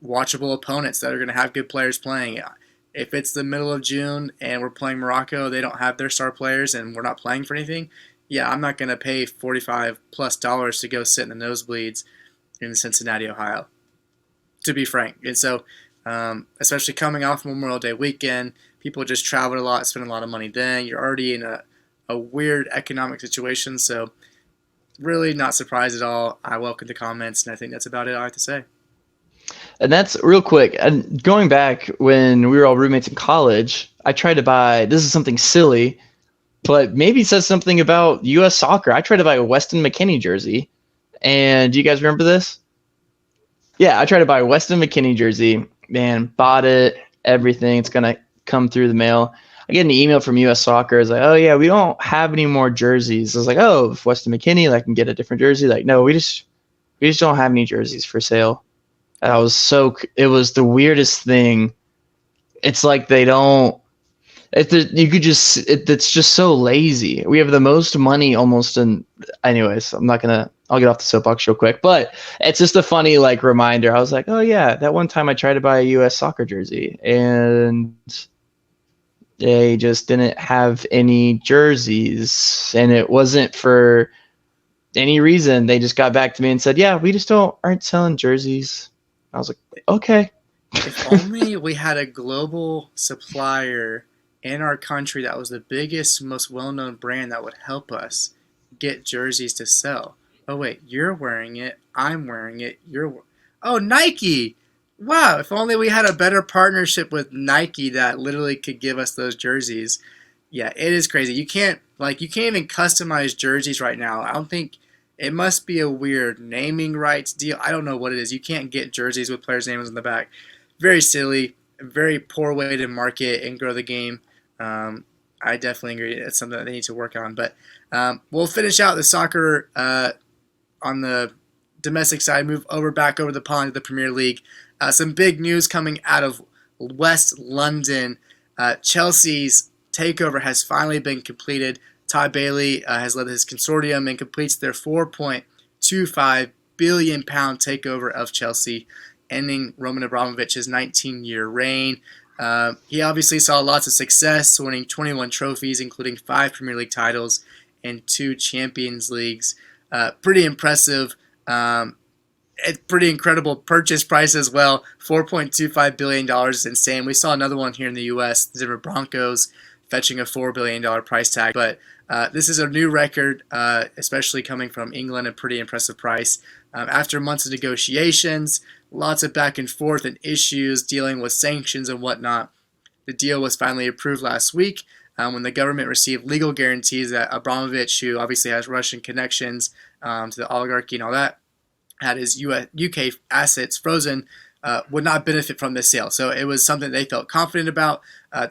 watchable opponents that are going to have good players playing. If it's the middle of June and we're playing Morocco, they don't have their star players and we're not playing for anything, yeah, I'm not going to pay $45+ to go sit in the nosebleeds in Cincinnati, Ohio, to be frank. And so, especially coming off Memorial Day weekend, people just travel a lot, spend a lot of money then. You're already in a weird economic situation, so really not surprised at all. I welcome the comments, and I think that's about it I have to say. And that's real quick. And going back when we were all roommates in college, I tried to buy, this is something silly, but maybe says something about U.S. soccer. I tried to buy a Weston McKennie jersey. And do you guys remember this? Yeah, I tried to buy a Weston McKennie jersey. Man, bought it, everything. It's going to come through the mail. I get an email from U.S. Soccer. It's like, oh, yeah, we don't have any more jerseys. I was like, oh, if Weston McKennie, I can get a different jersey. Like, no, we just don't have any jerseys for sale. And it was the weirdest thing. It's like they don't, it's just so lazy. We have the most money almost anyways, I'll get off the soapbox real quick, but it's just a funny reminder. I was like, oh yeah, that one time I tried to buy a U.S. soccer jersey and they just didn't have any jerseys, and it wasn't for any reason. They just got back to me and said, yeah, we just aren't selling jerseys. I was like, okay. If only we had a global supplier in our country that was the biggest, most well-known brand that would help us get jerseys to sell. Oh wait, you're wearing it. I'm wearing it. Oh, Nike. Wow, if only we had a better partnership with Nike that literally could give us those jerseys. Yeah, it is crazy. You can't even customize jerseys right now. I don't think it must be a weird naming rights deal. I don't know what it is. You can't get jerseys with players' names on the back. Very silly, a very poor way to market and grow the game. I definitely agree. It's something that they need to work on. But we'll finish out the soccer on the domestic side, move over back over the pond to the Premier League. Some big news coming out of West London. Chelsea's takeover has finally been completed. Todd Bailey has led his consortium and completes their £4.25 billion takeover of Chelsea, ending Roman Abramovich's 19-year reign. He obviously saw lots of success, winning 21 trophies, including 5 Premier League titles and 2 Champions Leagues. Pretty impressive. It's pretty incredible purchase price as well. $4.25 billion is insane. We saw another one here in the U.S., the Denver Broncos, fetching a $4 billion price tag. But this is a new record, especially coming from England, a pretty impressive price. After months of negotiations, lots of back and forth and issues dealing with sanctions and whatnot, the deal was finally approved last week when the government received legal guarantees that Abramovich, who obviously has Russian connections to the oligarchy and all that, had his UK assets frozen, would not benefit from this sale. So it was something they felt confident about.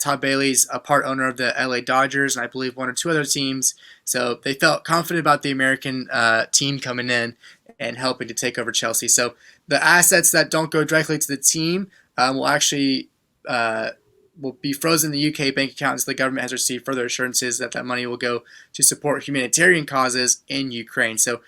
Todd Bailey's a part owner of the LA Dodgers and I believe 1 or 2 other teams. So they felt confident about the American team coming in and helping to take over Chelsea. So the assets that don't go directly to the team will actually will be frozen in the UK bank account until the government has received further assurances that that money will go to support humanitarian causes in Ukraine. So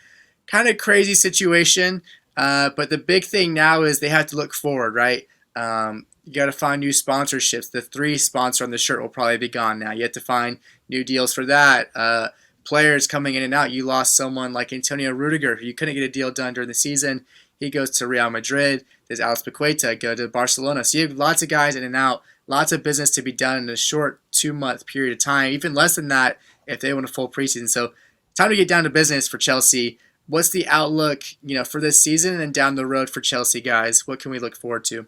kind of crazy situation, but the big thing now is they have to look forward, right? You got to find new sponsorships. The 3 sponsor on the shirt will probably be gone now. You have to find new deals for that. Players coming in and out. You lost someone like Antonio Rudiger, who you couldn't get a deal done during the season. He goes to Real Madrid. There's Alex Paqueta go to Barcelona. So you have lots of guys in and out, lots of business to be done in a short 2-month period of time, even less than that if they want a full preseason. So time to get down to business for Chelsea. What's the outlook, for this season and down the road for Chelsea, guys? What can we look forward to?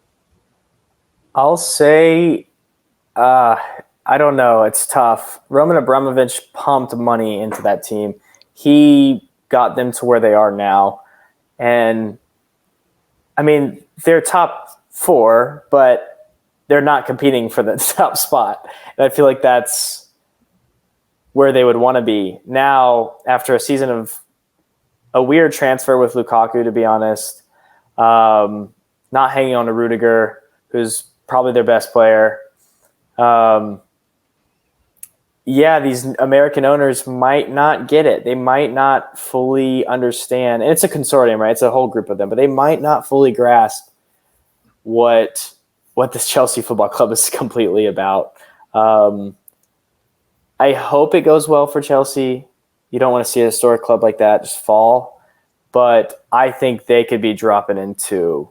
I'll say, I don't know. It's tough. Roman Abramovich pumped money into that team. He got them to where they are now. And, I mean, they're top 4, but they're not competing for the top spot. And I feel like that's where they would want to be. Now, after a season of a weird transfer with Lukaku, to be honest, not hanging on to Rudiger, who's probably their best player. These American owners might not get it. They might not fully understand. And it's a consortium, right? It's a whole group of them, but they might not fully grasp what this Chelsea Football Club is completely about. I hope it goes well for Chelsea. You don't want to see a historic club like that just fall. But I think they could be dropping into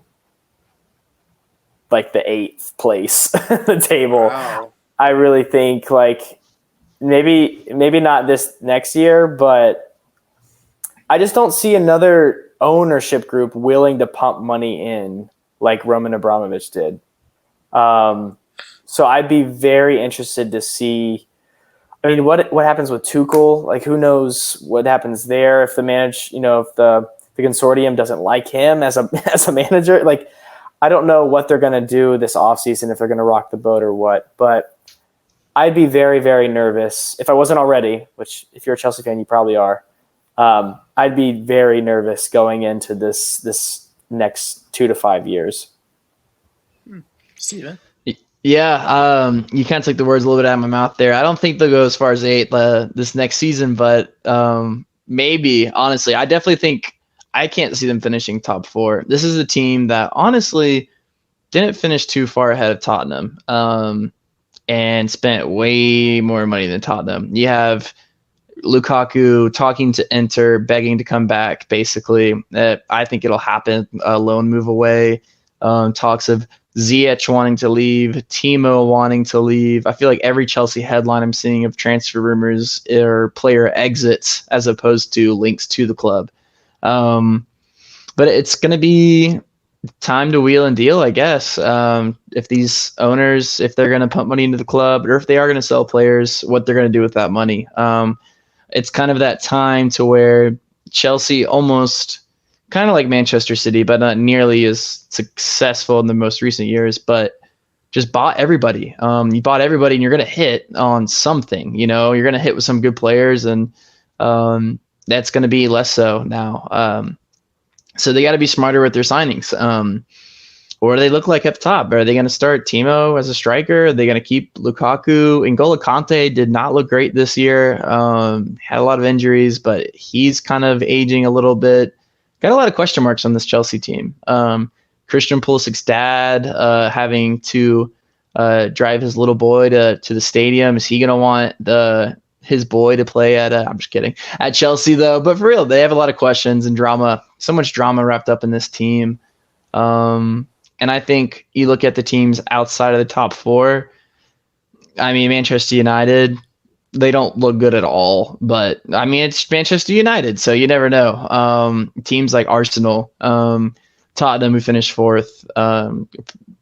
like the 8th place the table. Wow. I really think maybe not this next year, but I just don't see another ownership group willing to pump money in like Roman Abramovich did. So I'd be very interested to see. I mean, what happens with Tuchel? Like, who knows what happens there if the if the consortium doesn't like him as a manager? Like, I don't know what they're going to do this offseason, if they're going to rock the boat or what. But I'd be very, very nervous if I wasn't already. Which, if you're a Chelsea fan, you probably are. I'd be very nervous going into this next 2 to 5 years. Steven? Yeah, you kind of took the words a little bit out of my mouth there. I don't think they'll go as far as 8 this next season, but maybe. Honestly, I definitely think I can't see them finishing top 4. This is a team that honestly didn't finish too far ahead of Tottenham and spent way more money than Tottenham. You have Lukaku talking to Inter, begging to come back, basically. I think it'll happen. A loan move away. Talks of Ziyech wanting to leave, Timo wanting to leave. I feel like every Chelsea headline I'm seeing of transfer rumors or player exits as opposed to links to the club. But it's going to be Time to wheel and deal, I guess. If these owners, if they're going to pump money into the club, or if they are going to sell players, what they're going to do with that money. It's kind of that time to where Chelsea almost kind of like Manchester City, but not nearly as successful in the most recent years, but just bought everybody. You bought everybody, and you're going to hit on something. You know, you're going to hit with some good players, and that's going to be less so now. So they got to be smarter with their signings. What do they look like at the top? Are they going to start Timo as a striker? Are they going to keep Lukaku? N'Golo Kante did not look great this year. Had a lot of injuries, but he's kind of aging a little bit. Got a lot of question marks on this Chelsea team. Christian Pulisic's dad having to drive his little boy to the stadium. Is he going to want his boy to play I'm just kidding, at Chelsea though? But for real, they have a lot of questions and drama. So much drama wrapped up in this team. And I think you look at the teams outside of the top four. I mean, Manchester United, they don't look good at all. But I mean, it's Manchester United, so you never know. Teams like Arsenal, Tottenham, who finished fourth,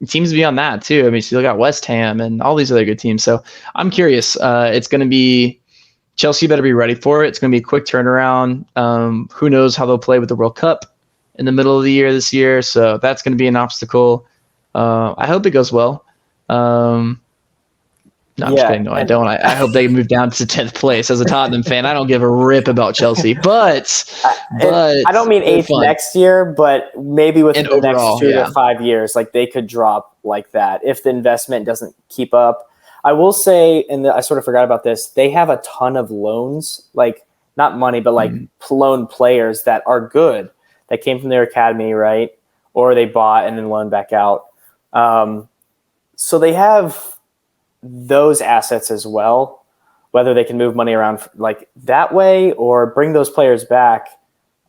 teams beyond that too. I mean, so you got West Ham and all these other good teams. So I'm curious. It's going to be Chelsea. Better be ready for it. It's going to be a quick turnaround. Who knows how they'll play with the World Cup in the middle of the year this year. So that's going to be an obstacle. I hope it goes well. No, I'm just kidding. No, I don't. I hope they move down to 10th place. As a Tottenham fan, I don't give a rip about Chelsea. But I don't mean 8th next year, but maybe within the overall, next 2 to 5 years, like they could drop like that if the investment doesn't keep up. I will say, and I sort of forgot about this, they have a ton of loans, like not money, but like loan players that are good, that came from their academy, right? Or they bought and then loaned back out. So they have those assets as well, whether they can move money around like that way or bring those players back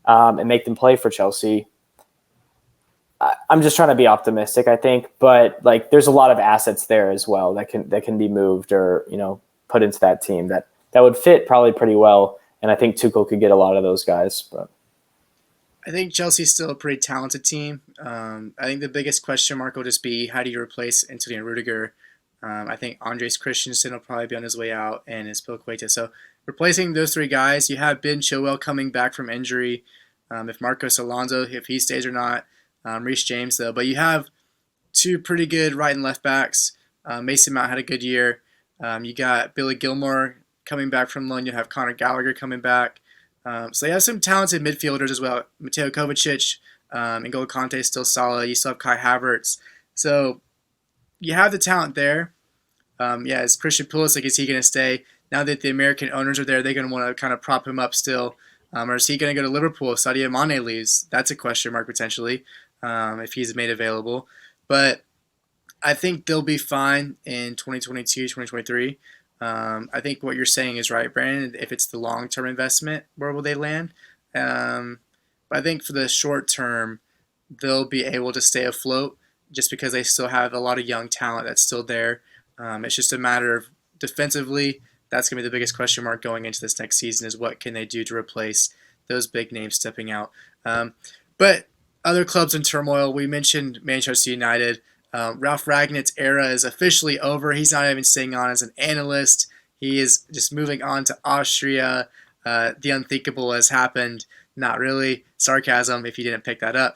and make them play for Chelsea. I'm just trying to be optimistic, I think, but like there's a lot of assets there as well that can be moved or, you know, put into that team that would fit probably pretty well. And I think Tuchel could get a lot of those guys, but I think Chelsea's still a pretty talented team. I think the biggest question mark will just be how do you replace Anthony and Rudiger? I think Andres Christensen will probably be on his way out, and Azpilicueta. So replacing those three guys, you have Ben Chilwell coming back from injury. If Marcos Alonso, if he stays or not, Reece James though. But you have two pretty good right and left backs. Mason Mount had a good year. You got Billy Gilmore coming back from loan. You have Conor Gallagher coming back. So you have some talented midfielders as well. Mateo Kovacic, N'Golo Kante is still solid. You still have Kai Havertz. So you have the talent there. Is Christian Pulisic, is he going to stay? Now that the American owners are there, they're going to want to kind of prop him up still. Or is he going to go to Liverpool if Sadio Mane leaves? That's a question mark potentially if he's made available. But I think they'll be fine in 2022, 2023. I think what you're saying is right, Brandon. If it's the long-term investment, where will they land? But I think for the short term, they'll be able to stay afloat just because they still have a lot of young talent that's still there. It's just a matter of defensively, that's going to be the biggest question mark going into this next season is what can they do to replace those big names stepping out. But other clubs in turmoil, we mentioned Manchester United. Ralph Ragnick's era is officially over. He's not even staying on as an analyst. He is just moving on to Austria. The unthinkable has happened. Not really. Sarcasm if you didn't pick that up.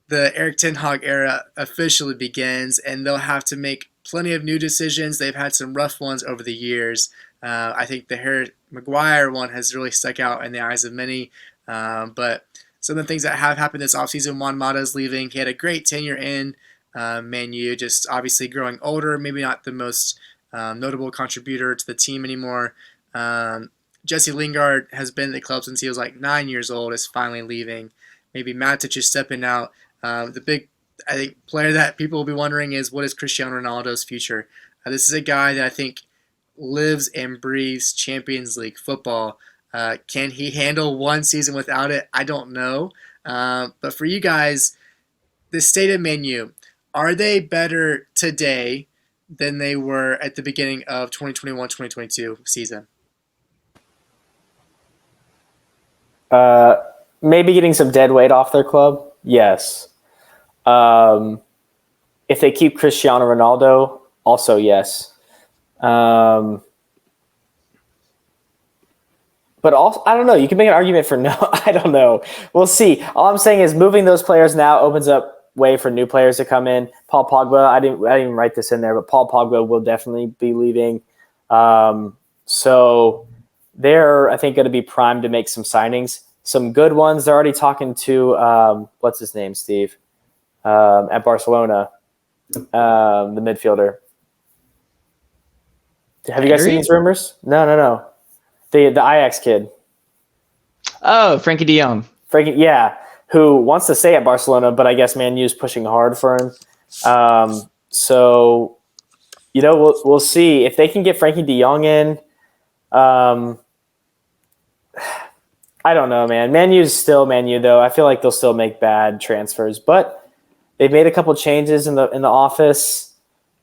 The Eric Ten Hag era officially begins, and they'll have to make plenty of new decisions. They've had some rough ones over the years. I think the Harry Maguire one has really stuck out in the eyes of many. But some of the things that have happened this offseason, Juan Mata's leaving. He had a great tenure in Man U, just obviously growing older, maybe not the most notable contributor to the team anymore. Jesse Lingard has been at the club since he was like 9 years old, is finally leaving. Maybe Matic is stepping out. The big, I think, player that people will be wondering is what is Cristiano Ronaldo's future? This is a guy that I think lives and breathes Champions League football. Can he handle one season without it? I don't know. But for you guys, the state of Man U, are they better today than they were at the beginning of 2021-2022 season? Maybe getting some dead weight off their club, yes. If they keep Cristiano Ronaldo, also yes. Um, but also, I don't know. You can make an argument for no. I don't know. We'll see. All I'm saying is moving those players now opens up way for new players to come in. Paul Pogba. I didn't even write this in there, but Paul Pogba will definitely be leaving. So they're, I think, going to be primed to make some signings. Some good ones. They're already talking to what's his name, Steve, at Barcelona, the midfielder. Have you guys seen Henry? these rumors? No. The Ajax kid, Oh, Frankie De Jong. Frankie, yeah, who wants to stay at Barcelona, but I guess Man U's pushing hard for him. So we'll see if they can get Frankie De Jong in. Um, I don't know, man. Man U's still Man U though. I feel like they'll still make bad transfers, but they've made a couple changes in the office.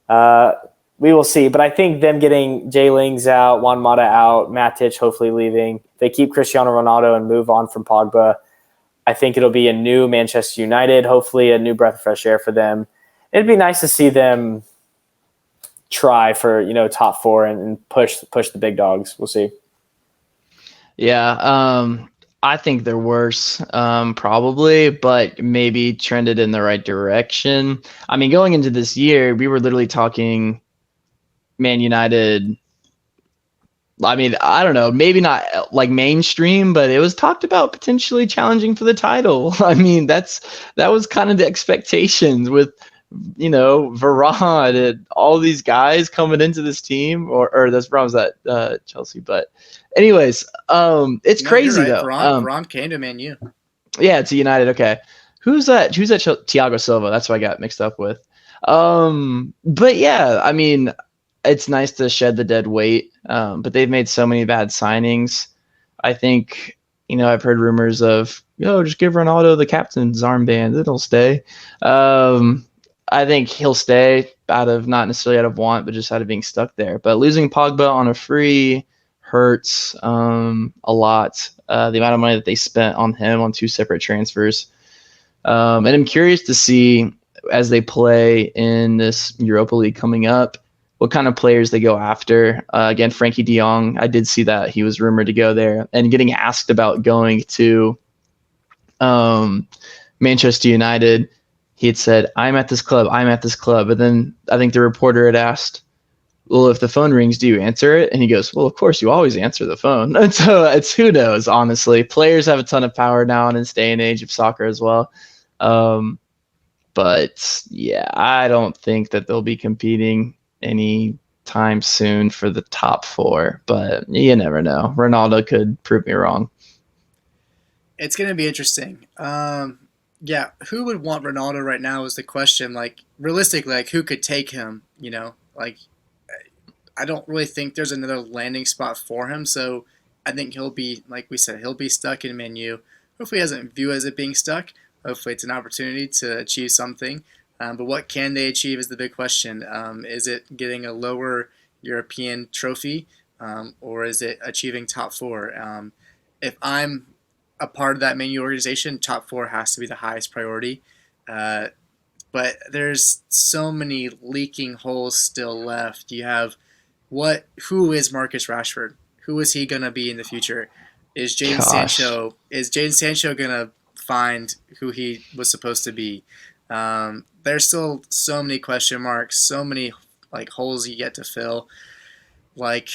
Uh, we will see, but I think them getting Jay Ling's out, Juan Mata out, Matic hopefully leaving. They keep Cristiano Ronaldo and move on from Pogba. I think it'll be a new Manchester United, hopefully a new breath of fresh air for them. It'd be nice to see them try for top four and push the big dogs. We'll see. Yeah, I think they're worse, probably, but maybe trended in the right direction. I mean, going into this year, we were literally talking Man United. I mean, I don't know, maybe not like mainstream, but it was talked about potentially challenging for the title. I mean, that was kind of the expectations with Varane and all these guys coming into this team, or that's Varane was at Chelsea, but anyways, it's No, you're crazy right. though. Veron came to Man U. Yeah, it's a United. Okay, who's that? Thiago Silva. That's what I got mixed up with. But yeah, I mean, it's nice to shed the dead weight. But they've made so many bad signings. I think I've heard rumors of just give Ronaldo the captain's armband; it'll stay. I think he'll stay not necessarily out of want, but just out of being stuck there. But losing Pogba on a free hurts a lot. The amount of money that they spent on him on two separate transfers. And I'm curious to see as they play in this Europa League coming up, what kind of players they go after. Again, Frankie De Jong, I did see that he was rumored to go there and getting asked about going to Manchester United. He had said, I'm at this club. But then I think the reporter had asked, well, if the phone rings, do you answer it? And he goes, well, of course, you always answer the phone. And so it's who knows, honestly. Players have a ton of power now in this day and age of soccer as well. But yeah, I don't think that they'll be competing any time soon for the top four. But you never know. Ronaldo could prove me wrong. It's going to be interesting. Yeah, who would want Ronaldo right now is the question. Like, realistically, like, who could take him, Like, I don't really think there's another landing spot for him. So I think he'll be, like we said, he'll be stuck in Man U. Hopefully he doesn't view as it being stuck. Hopefully it's an opportunity to achieve something. But what can they achieve is the big question. Is it getting a lower European trophy, or is it achieving top four? If I'm a part of that Man U organization, top four has to be the highest priority. But there's so many leaking holes still left. You have who is Marcus Rashford? Who is he gonna be in the future? Is Jadon Sancho gonna find who he was supposed to be? There's still so many question marks, so many holes you get to fill. Like,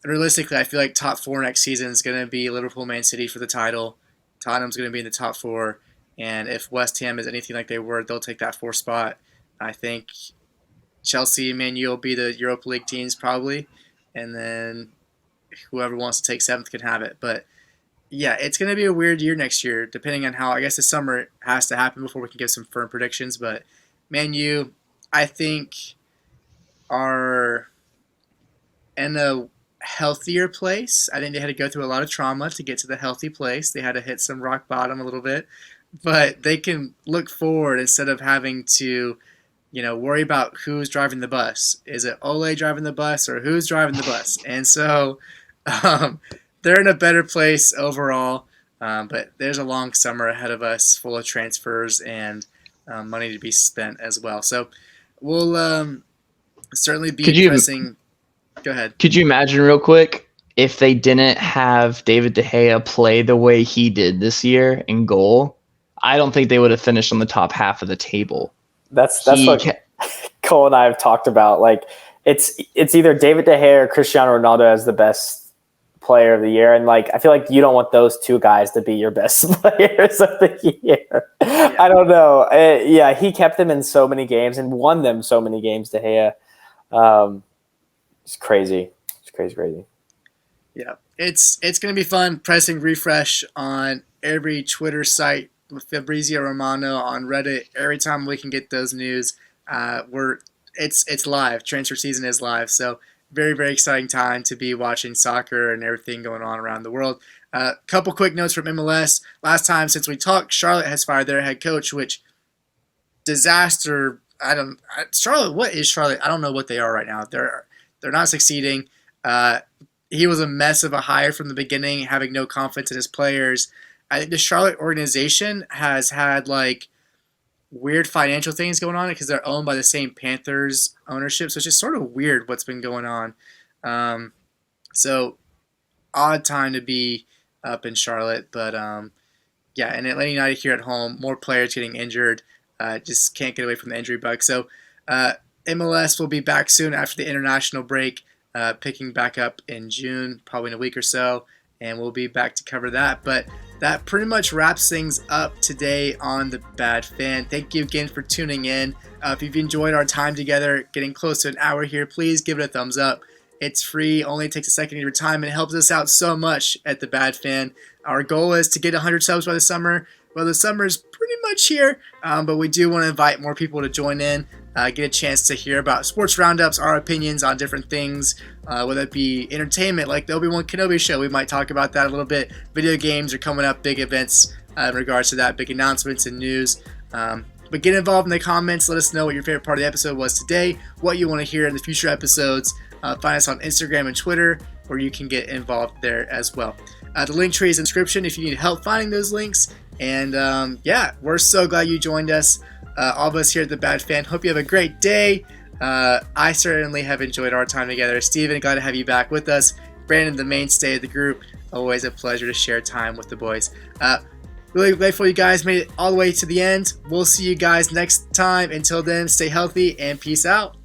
realistically, I feel like top four next season is gonna be Liverpool, Man City for the title. Tottenham's gonna be in the top four, and if West Ham is anything like they were, they'll take that fourth spot. I think Chelsea and Man U will be the Europa League teams probably, and then whoever wants to take seventh can have it. But yeah, it's going to be a weird year next year, depending on how, I guess the summer has to happen before we can give some firm predictions. But Man U, I think, are in a healthier place. I think they had to go through a lot of trauma to get to the healthy place. They had to hit some rock bottom a little bit, but they can look forward instead of having to worry about who's driving the bus. Is it Ole driving the bus or who's driving the bus? And so they're in a better place overall. But there's a long summer ahead of us full of transfers. And money to be spent as well. So we'll certainly be Could you pressing. Go ahead. could you imagine real quick if they didn't have David De Gea play the way he did this year in goal? I don't think they would have finished on the top half of the table. That's He what Cole and I have talked about. Like it's either David De Gea or Cristiano Ronaldo as the best player of the year, and like I feel like you don't want those two guys to be your best players of the year. Yeah. I don't know. Yeah, he kept them in so many games and won them so many games. De Gea, it's crazy. It's crazy. Yeah, it's going to be fun pressing refresh on every Twitter site with Fabrizio Romano on Reddit. Every time we can get those news, it's live. Transfer season is live, so very, very exciting time to be watching soccer and everything going on around the world. Couple quick notes from MLS. Last time since we talked, Charlotte has fired their head coach, which disaster. Charlotte. What is Charlotte? I don't know what they are right now. They're not succeeding. He was a mess of a hire from the beginning, having no confidence in his players. I think the Charlotte organization has had like weird financial things going on because they're owned by the same Panthers ownership. So it's just sort of weird what's been going on. So odd time to be up in Charlotte, but yeah, and Atlanta United here at home, more players getting injured. Just can't get away from the injury bug. So MLS will be back soon after the international break, picking back up in June, probably in a week or so, and we'll be back to cover that. But that pretty much wraps things up today on The Bad Fan. Thank you again for tuning in. If you've enjoyed our time together, getting close to an hour here, please give it a thumbs up. It's free, only takes a second of your time, and it helps us out so much at The Bad Fan. Our goal is to get 100 subs by the summer. Well, the summer is pretty much here, but we do want to invite more people to join in, get a chance to hear about sports roundups, our opinions on different things, whether it be entertainment like the Obi-Wan Kenobi show. We might talk about that a little bit. Video games are coming up, big events in regards to that, big announcements and news. But get involved in the comments. Let us know what your favorite part of the episode was today, what you want to hear in the future episodes. Find us on Instagram and Twitter, where you can get involved there as well. The link tree is in the description if you need help finding those links. And yeah, we're so glad you joined us. All of us here at The Bad Fan. Hope you have a great day. I certainly have enjoyed our time together. Steven, glad to have you back with us. Brandon, the mainstay of the group. Always a pleasure to share time with the boys. Really grateful you guys made it all the way to the end. We'll see you guys next time. Until then, stay healthy and peace out.